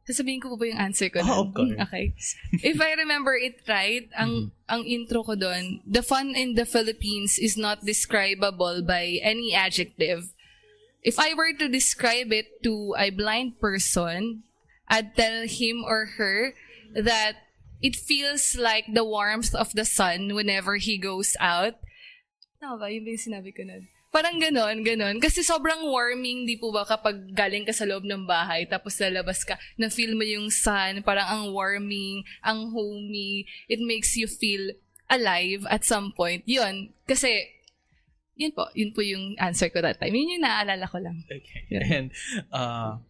Sasabihin ko po yung answer ko. Of course. Okay. If I remember it right, ang intro ko doon, the fun in the Philippines is not describable by any adjective. If I were to describe it to a blind person, I'd tell him or her that it feels like the warmth of the sun whenever he goes out. Tama ba? Yun ba yung sinabi ko na? Parang ganon. Kasi sobrang warming, di po ba, kapag galing ka sa loob ng bahay, tapos lalabas ka, na-feel mo yung sun, parang ang warming, ang homey, it makes you feel alive at some point. Yun. Kasi, yun po yung answer ko that time. Yun yung naaalala ko lang. Okay. And,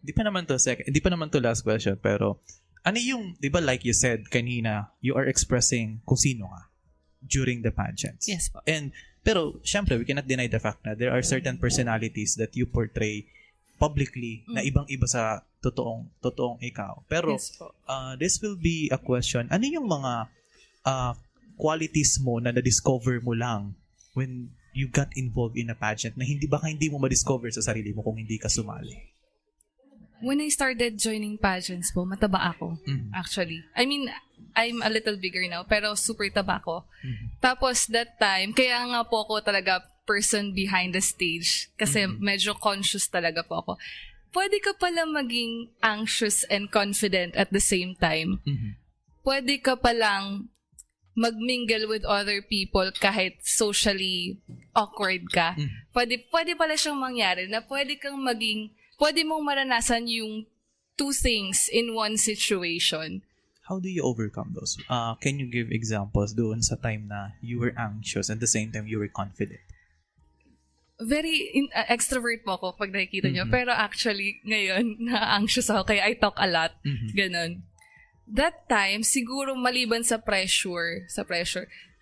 di pa naman to last question, pero, ano yung, di ba like you said kanina, you are expressing kung sino ka during the pageants. Yes po. And, pero, syempre, we cannot deny the fact na there are certain personalities that you portray publicly na ibang-iba sa totoong ikaw. Pero, Yes po. this will be a question. Ano yung mga qualities mo na na-discover mo lang when you got involved in a pageant na hindi mo ma-discover sa sarili mo kung hindi ka sumali? When I started joining pageants po, mataba ako, actually. I mean, I'm a little bigger now, pero super taba ako. Tapos that time, kaya nga po ako talaga person behind the stage kasi medyo conscious talaga po ako. Pwede ka pala maging anxious and confident at the same time. Pwede ka palang mag-mingle with other people kahit socially awkward ka. Pwede pala siyang mangyari na pwede mong maranasan yung two things in one situation. How do you overcome those? Can you give examples doon sa time na you were anxious and at the same time you were confident? Very extrovert po ako pag nakikita nyo. Pero actually, ngayon, na-anxious ako kaya I talk a lot. Ganon. That time, siguro maliban sa pressure,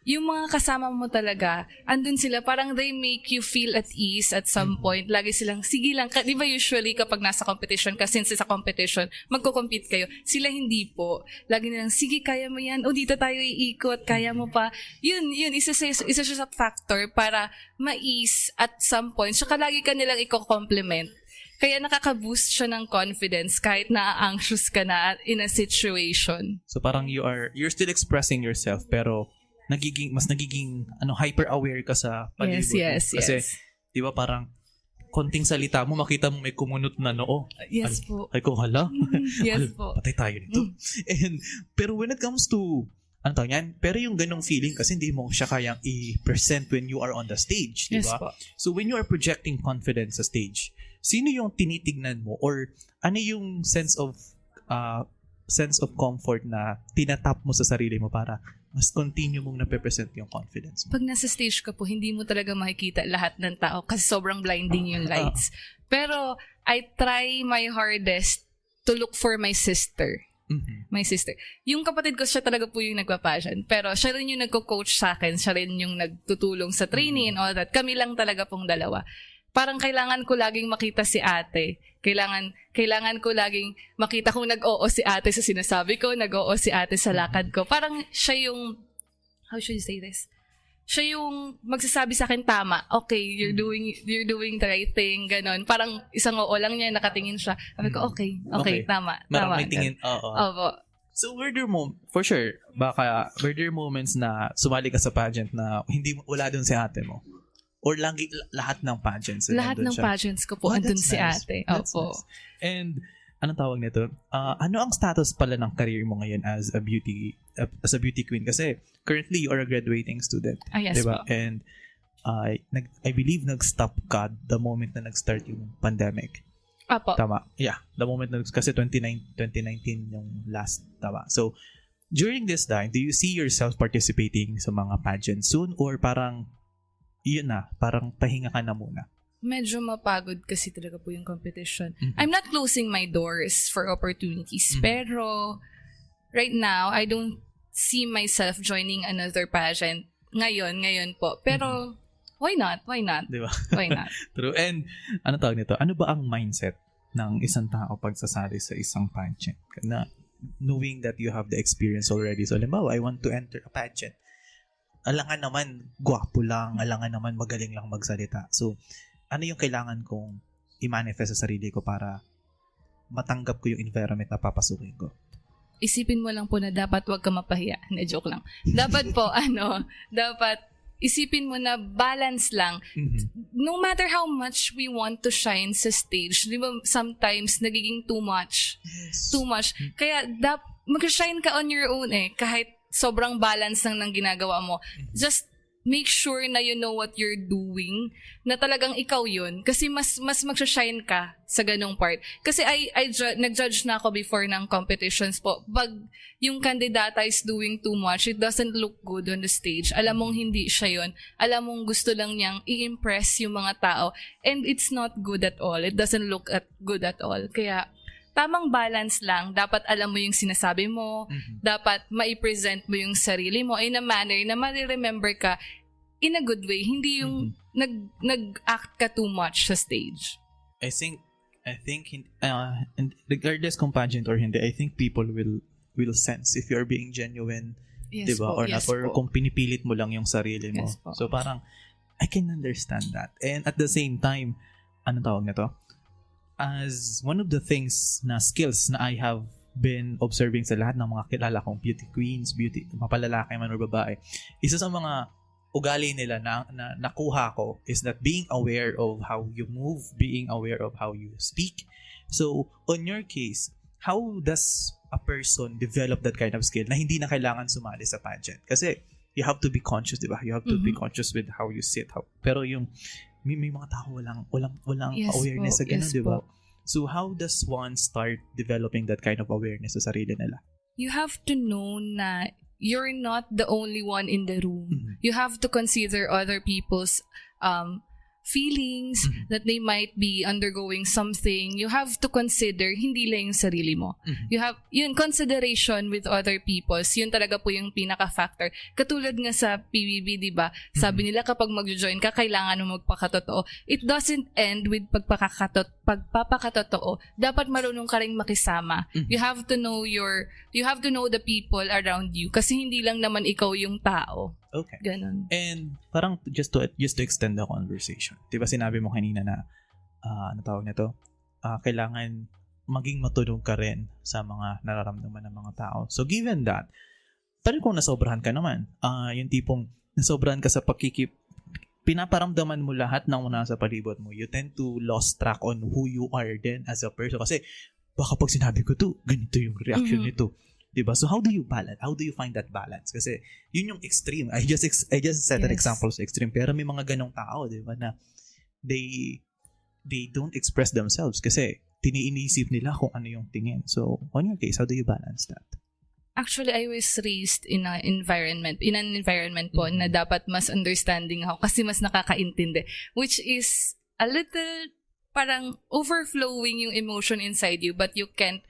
yung mga kasama mo talaga, andun sila, parang they make you feel at ease at some point. Lagi silang, sige lang, di ba usually kapag nasa competition ka, since sa competition, magko-compete kayo. Sila hindi po. Lagi nilang, sige, kaya mo yan. O, dito tayo iikot, kaya mo pa. Yun, isa siya sa factor para ma-ease at some point. Saka lagi ka nilang i-compliment. Kaya nakaka-boost siya ng confidence kahit na-anxious ka na in a situation. So parang you're still expressing yourself pero mas nagiging hyper aware ka sa palibot. Yes. Kasi 'di ba parang konting salita mo makita mo may kumunot na noo. Yes po. Ay ko hala. Yes po. Patay tayo nito. Pero when it comes to pero yung ganong feeling kasi hindi mo siya kayang i-present when you are on the stage, di Yes ba? po. So when you are projecting confidence sa stage, sino yung tinitignan mo or ano yung sense of comfort na tinatap mo sa sarili mo para mas continue mong nape-present yung confidence mo? Pag nasa stage ka po, hindi mo talaga makikita lahat ng tao kasi sobrang blinding yung lights. Pero I try my hardest to look for my sister. My sister. Yung kapatid ko, siya talaga po yung nagpa-pageant. Pero siya rin yung nagko-coach sa akin. Siya rin yung nagtutulong sa training and all that. Kami lang talaga pong dalawa. Parang kailangan ko laging makita si ate. Kailangan ko laging makita kung nag-oo si ate sa sinasabi ko, nag-oo si ate sa lakad ko. Parang siya yung, how should you say this? Siya yung magsasabi sa akin, tama, okay, you're doing the right thing, ganon. Parang isang oo lang niya, nakatingin siya. Sabi ko, okay, tama. Marang may tingin, oo. Opo. So, were there moments na sumali ka sa pageant na wala dun si ate mo? Or lahat ng pageants? Lahat ng pageants ko po, andun that's si nice. ate. That's Opo. nice. And anong tawag nito? Ano ang status pala ng career mo ngayon as a beauty queen? Kasi currently you are a graduating student, Yes diba? po. And I believe nag-stop ka the moment na nag-start yung pandemic. Opo. Tama. Yeah, the moment kasi 2019 yung last, tama. So during this time, do you see yourself participating sa mga pageants soon, or parang yun na, parang pahinga ka na muna? Medyo mapagod kasi talaga po yung competition. Mhm. I'm not closing my doors for opportunities, Mhm. pero right now, I don't see myself joining another pageant ngayon po. Pero, why not? Why not? Di ba? Why not? True. And ano tawag nito? Ano ba ang mindset ng isang tao pag sasali sa isang pageant? Na knowing that you have the experience already. So, halimbawa, I want to enter a pageant. Alangan naman gwapo lang, alangan naman magaling lang magsalita. So, ano yung kailangan kong i-manifest sa sarili ko para matanggap ko yung environment na papasukin ko? Isipin mo lang po na dapat wag ka mapahiya. Na joke lang. Dapat po, dapat isipin mo na balance lang. No matter how much we want to shine sa stage, di ba sometimes nagiging too much. Yes. Too much. Kaya mag-shine ka on your own kahit sobrang balance lang ng ginagawa mo. Just make sure na you know what you're doing, na talagang ikaw yun. Kasi mas mag-shine ka sa ganong part. Kasi nag-judge na ako before ng competitions po. Pag yung kandidata is doing too much, it doesn't look good on the stage. Alam mong hindi siya yun. Alam mong gusto lang niyang i-impress yung mga tao. And it's not good at all. It doesn't look good at all. Kaya tamang balance lang. Dapat alam mo yung sinasabi mo. Dapat mai-present mo yung sarili mo in a manner na ma-remember ka in a good way. Hindi yung nag-act ka too much sa stage. I think and regardless kung pageant or hindi, I think people will sense if you're being genuine, Yes diba? po, Or yes not, or po. kung pinipilit mo lang yung sarili mo. Yes po. So parang, I can understand that. And at the same time, anong tawag nito? As one of the things na skills na I have been observing sa lahat ng mga kilala kong beauty queens, mapalalaki man or babae, isa sa mga ugali nila na nakuha ko is that being aware of how you move, being aware of how you speak. So, on your case, how does a person develop that kind of skill na hindi na kailangan sumali sa pageant? Kasi you have to be conscious, di ba? You have to be conscious with how you sit. Pero yung may mga tao walang Yes awareness po, sa ganun, yes di ba? po. So, how does one start developing that kind of awareness sa sarili nila? You have to know na you're not the only one in the room. Mhm. You have to consider other people's feelings, that they might be undergoing something. You have to consider hindi lang yung sarili mo. You have yun consideration with other people's. Yun talaga po yung pinaka-factor. Katulad nga sa PBB, di ba? Sabi nila kapag mag-join ka, kailangan mo magpakatotoo. It doesn't end with pagpapakatotoo. Dapat marunong ka ring makisama. You have to know the people around you kasi hindi lang naman ikaw yung tao. Okay. Ganon. And parang just to extend the conversation. 'Di ba sinabi mo kanina na ano tawag nito? Kailangan maging matunog ka rin sa mga nararamdaman ng mga tao. So given that, pero kung nasobrahan ka naman, yung tipong nasobrahan ka sa pinaparamdaman mo lahat ng nasa palibot mo, you tend to lost track on who you are then as a person. Kasi baka pag sinabi ko to, ganito yung reaction nito. Diba? So how do you balance? How do you find that balance? Kasi yun yung extreme. I just set an example sa extreme. Pero may mga ganong tao, diba, na they don't express themselves kasi tiniinisip nila kung ano yung tingin. So on your case, how do you balance that? Actually, I was raised in an environment po na dapat mas understanding ako kasi mas nakakaintindi. Which is a little parang overflowing yung emotion inside you but you can't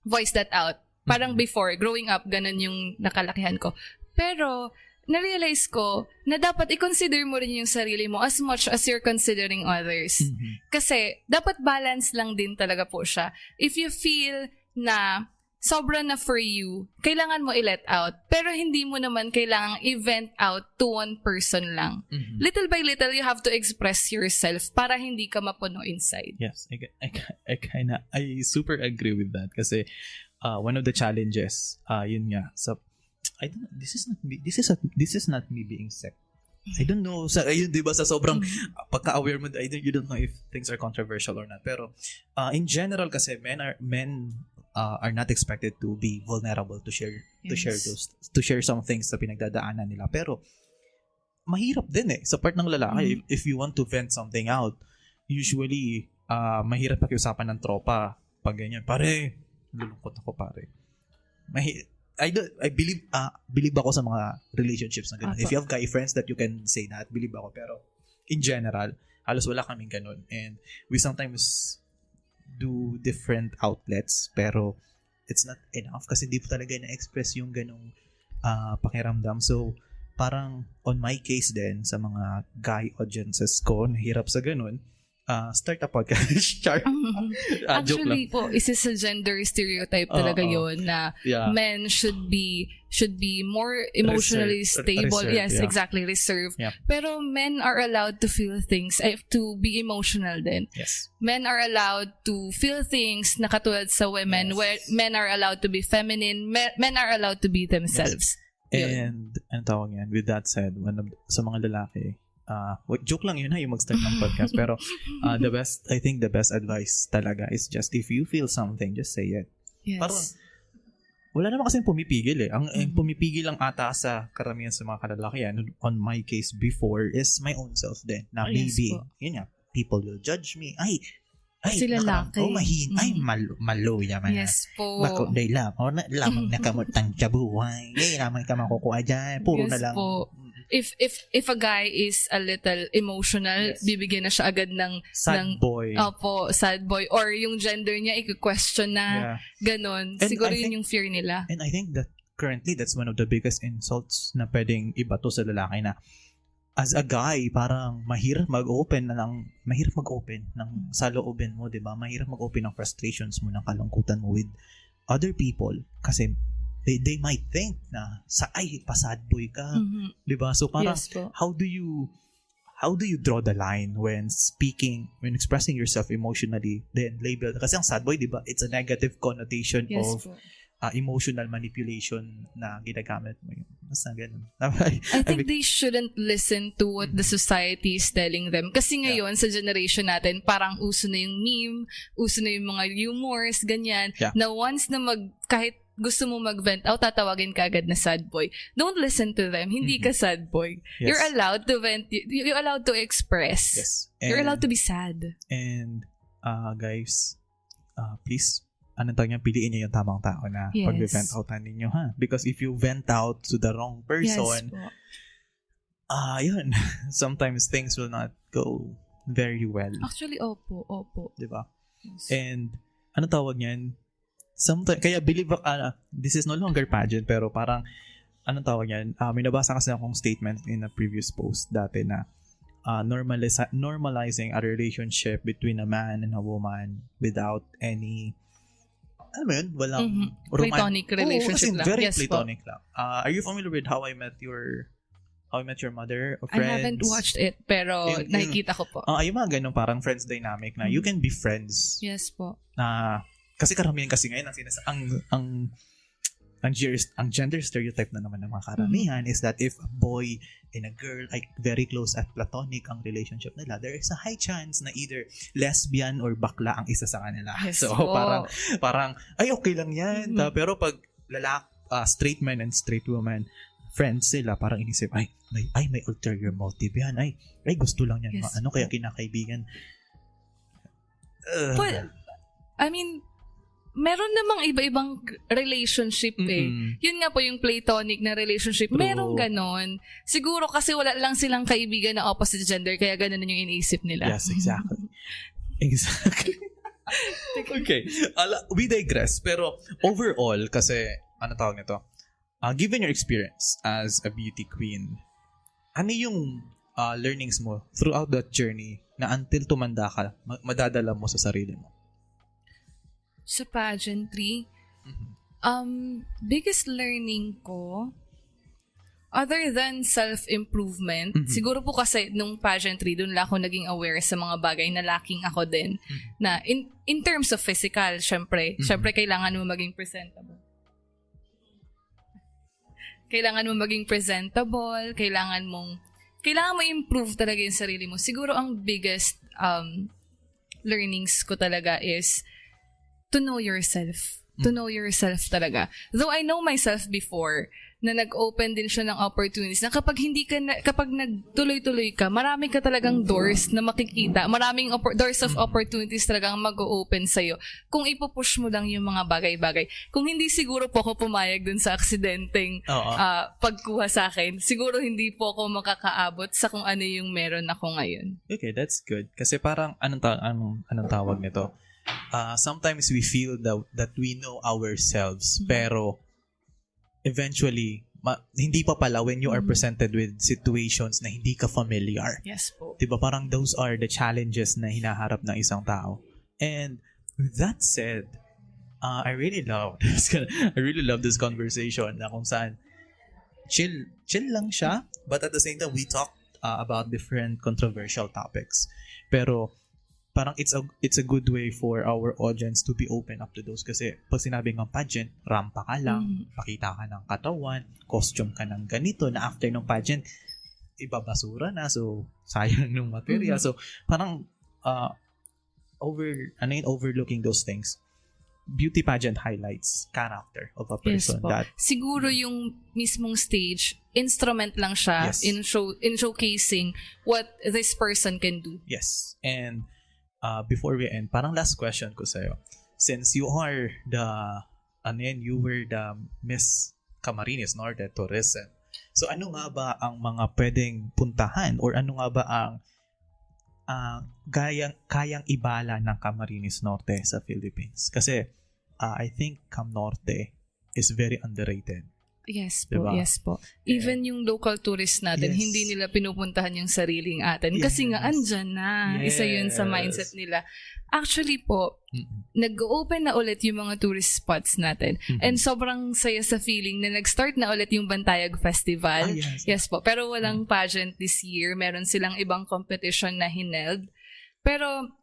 voice that out. Parang before, growing up, ganun yung nakalakihan ko. Pero, na-realize ko na dapat i-consider mo rin yung sarili mo as much as you're considering others. Kasi, dapat balance lang din talaga po siya. If you feel na sobra na for you, kailangan mo i-let out. Pero hindi mo naman kailangang i-vent out to one person lang. Little by little, you have to express yourself para hindi ka mapuno inside. Yes, I super agree with that kasi one of the challenges, yun nga, so I don't know, this is not me being I don't know, ayun, di ba, sa sobrang pagka-aware mo, you don't know if things are controversial or not. Pero, in general kasi, men are not expected to be vulnerable to share some things na pinagdadaanan nila. Pero, mahirap din sa part ng lalaki. If you want to vent something out, usually, mahirap pakiusapan ng tropa pag ganyan. Pare, lulungkot ako, pare. I believe ako sa mga relationships na ganun. If you have guy friends that you can say that, believe ako. Pero, in general, halos wala kaming ganun. And we sometimes do different outlets, pero it's not enough kasi hindi po talaga na-express yung ganung pakiramdam. So, parang on my case din, sa mga guy audiences ko, nahirap sa ganun, start a podcast. Joke lang. Actually po, isa sa gender stereotype talaga yon na men should be more emotionally stable. Reserved, yes, exactly, reserved. Yeah. Pero men are allowed to feel things, to be emotional din. Yes. Men are allowed to feel things na katulad sa women, where men are allowed to be feminine, men are allowed to be themselves. Yes. And ang tawag yan, with that said, sa mga lalaki, joke lang yun yung mag-start ng podcast, pero I think the best advice talaga is just if you feel something, just say it. Yes. Parang wala naman kasing pumipigil Ang pumipigil lang ata sa karamihan sa mga kalalakihan, on my case before, is my own self din. Na maybe, yun nga, people will judge me. Ay, sila laki. Mahin. Ay, malo yaman. Yes po. Bako, day lang. O, lamang nakamutang jabuhay. Ay, lamang ka makukuha dyan. Puro yes na lang. Po. If a guy is a little emotional, bibigyan na siya agad ng boy. Opo, sad boy. Or yung gender niya, i-question na, ganon. Siguro yun yung fear nila. And I think that currently, that's one of the biggest insults na pwedeng ibato sa lalaki na as a guy, parang mahirap mag-open ng saloobin mo, di ba? Mahirap mag-open ng frustrations mo, ng kalungkutan mo with other people kasi they might think na pasad boy ka, di ba? So parang how do you draw the line when expressing yourself emotionally, then label kasi ang sad boy, di ba? It's a negative connotation of emotional manipulation na ginagamit mo yun. Basta ganun. I think they shouldn't listen to what the society is telling them. Kasi ngayon, sa generation natin, parang uso na yung meme, uso na yung mga humors, ganyan, na once na kahit gusto mo mag-vent out, tatawagin ka agad na sad boy. Don't listen to them. Hindi ka sad boy. Yes. You're allowed to vent. You're allowed to express. Yes. You're allowed to be sad. And, guys, please, piliin niyo yung tamang tao na pag-vent outan ninyo, ha? Because if you vent out to the wrong person, yun, sometimes things will not go very well. Actually, opo. Diba? Yes. And, tawag niyan? Sometimes, kaya this is no longer pageant, pero parang, tawag niyan? May nabasa kasi akong statement in a previous post dati na, normalizing a relationship between a man and a woman without any walang platonic relationship lang. Very yes, platonic lang. Are you familiar with How I Met Your Mother or Friends? I haven't watched it, pero nakikita ko po. Yung mga ganun parang friends dynamic na you can be friends. Yes po. Kasi karamihan kasi ngayon ang gender stereotype na naman ng mga karamihan is that if a boy and a girl like very close at platonic ang relationship nila, there is a high chance na either lesbian or bakla ang isa sa kanila. Yes, so parang ay okay lang yan. Pero pag straight men and straight women friends sila, parang inisip may ulterior motive yan. Ay gusto lang yan. Yes, kaya kinakaibigan. But I mean, meron namang iba-ibang relationship Yun nga po yung platonic na relationship. True. Merong ganon. Siguro kasi wala lang silang kaibigan na opposite gender, kaya ganon yung iniisip nila. Yes, exactly. Exactly. Okay. We digress. Pero overall, kasi, tawag nito? Given your experience as a beauty queen, ano yung learnings mo throughout that journey na until tumanda ka, madadala mo sa sarili mo? Sa pageantry, biggest learning ko, other than self-improvement, siguro po kasi nung pageantry, doon lang ako naging aware sa mga bagay na lacking ako din. Na in terms of physical, syempre kailangan mo maging presentable. Kailangan mo maging presentable, kailangan mong kailangan mo improve talaga yung sarili mo. Siguro ang biggest learnings ko talaga is to know yourself. To know yourself talaga. Though I know myself before, na nag-open din siya ng opportunities na kapag nagtuloy-tuloy ka, marami ka talagang doors na makikita. Maraming doors of opportunities talagang mag-o-open sa'yo. Kung ipupush mo lang yung mga bagay-bagay. Kung hindi siguro po ako pumayag dun sa aksidenteng pagkuha sa akin, siguro hindi po ako makakaabot sa kung ano yung meron ako ngayon. Okay, that's good. Kasi parang, anong tawag nito? Sometimes we feel that we know ourselves, pero eventually, hindi pa pala when you are presented with situations na hindi ka familiar. Yes po. Diba parang those are the challenges na hinaharap ng isang tao. And with that said, I really love this conversation na kung saan chill lang siya, but at the same time we talk about different controversial topics. Pero parang it's a good way for our audience to be open up to those kasi pag sinabing ng pageant, rampa ka lang, pakita ka ng katawan, costume ka ng ganito, na after ng pageant, ibabasura na, so sayang ng material. So parang overlooking those things. Beauty pageant highlights character of a person. Yes, siguro yung mismong stage, instrument lang siya in showcasing what this person can do. Yes. And before we end, parang last question ko sa'yo. Since you are you were the Miss Camarines Norte Tourism. So ano nga ba ang mga pwedeng puntahan or ano nga ba ang kayang ibala ng Camarines Norte sa Philippines? Kasi I think Cam Norte is very underrated. Yes po, diba? yes po. Even yung local tourists natin, hindi nila pinupuntahan yung sariling atin. Kasi nga, andyan na. Isa yun sa mindset nila. Actually po, nag-open na ulit yung mga tourist spots natin. And sobrang saya sa feeling na nag-start na ulit yung Bantayog Festival. Yes po. Pero walang pageant this year. Meron silang ibang competition na hineld. Pero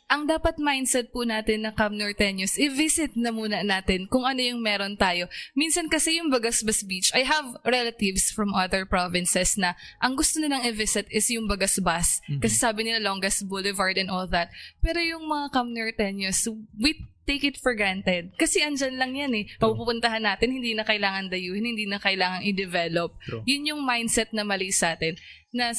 ang dapat mindset po natin na Cam Norteños, i-visit na muna natin kung ano yung meron tayo. Minsan kasi yung Bagasbas Beach, I have relatives from other provinces na ang gusto nilang i-visit is yung Bagasbas. Kasi sabi nila longest boulevard and all that. Pero yung mga Cam Norteños, we take it for granted. Kasi andyan lang yan eh. Mapupuntahan natin, hindi na kailangan dayuhin, hindi na kailangan i-develop. Yun yung mindset na mali sa atin. Na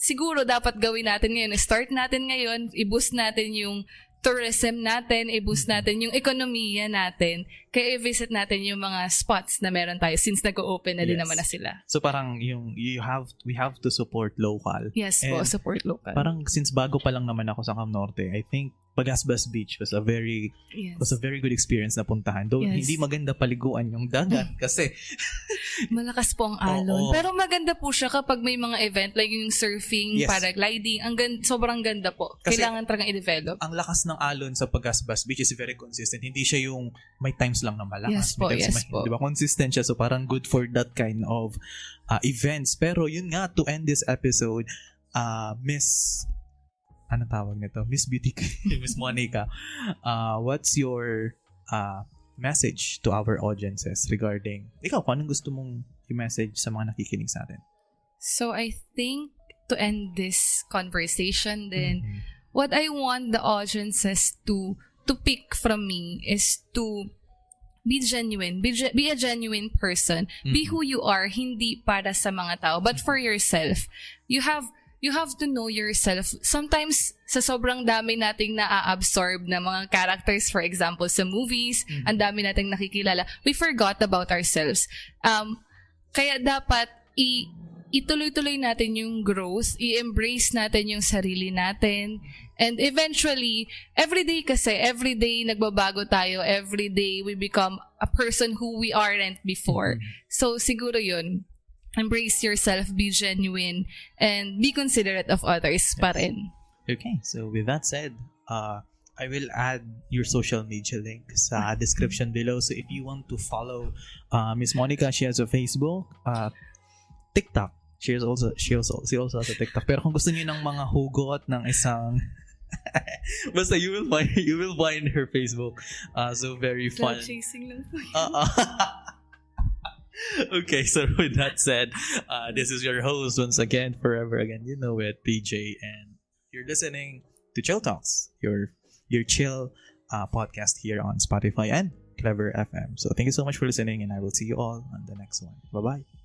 siguro dapat gawin natin ngayon. Start natin ngayon, i-boost natin yung tourism natin, i-boost natin yung ekonomiya natin, kaya i-visit natin yung mga spots na meron tayo since nag-open na din naman na sila. So parang we have to support local. Yes po, support local. Parang since bago pa lang naman ako sa Cam Norte, I think Bagasbas Beach was a very good experience na puntahan. Though hindi maganda paliguan yung dagat kasi malakas po ang alon. Pero maganda po siya kapag may mga event like yung surfing, paragliding. Sobrang ganda po. Kasi kailangan talagang i-develop. Ang lakas ng alon sa Bagasbas Beach is very consistent. Hindi siya yung may times lang na malakas. Yes po. Diba? Consistent siya. So parang good for that kind of events. Pero yun nga, to end this episode, anong tawag nito? Miss Beauty, Miss Monica, what's your message to our audiences regarding, ikaw, kung anong gusto mong i-message sa mga nakikinig sa atin? So I think to end this conversation then, what I want the audiences to pick from me is to be genuine. Be a genuine person. Be who you are, hindi para sa mga tao, but for yourself. You have to know yourself. Sometimes, sa sobrang dami nating na-absorb na mga characters, for example, sa movies, ang dami nating nakikilala, we forgot about ourselves. Kaya dapat, ituloy-tuloy natin yung growth, i-embrace natin yung sarili natin, and eventually, everyday nagbabago tayo, everyday we become a person who we aren't before. So, siguro yun. Embrace yourself, be genuine, and be considerate of others pa rin. Okay, so with that said, I will add your social media link sa description below. So if you want to follow Miss Monica, she has a Facebook, TikTok. She also has a TikTok. Pero kung gusto niyo ng mga hugot ng isang basta you will find her Facebook. So very fun. Chasing lang po. Okay, so with that said, this is your host once again, forever again. You know it, PJ, and you're listening to Chill Talks, your chill podcast here on Spotify and Clever FM. So thank you so much for listening, and I will see you all on the next one. Bye bye.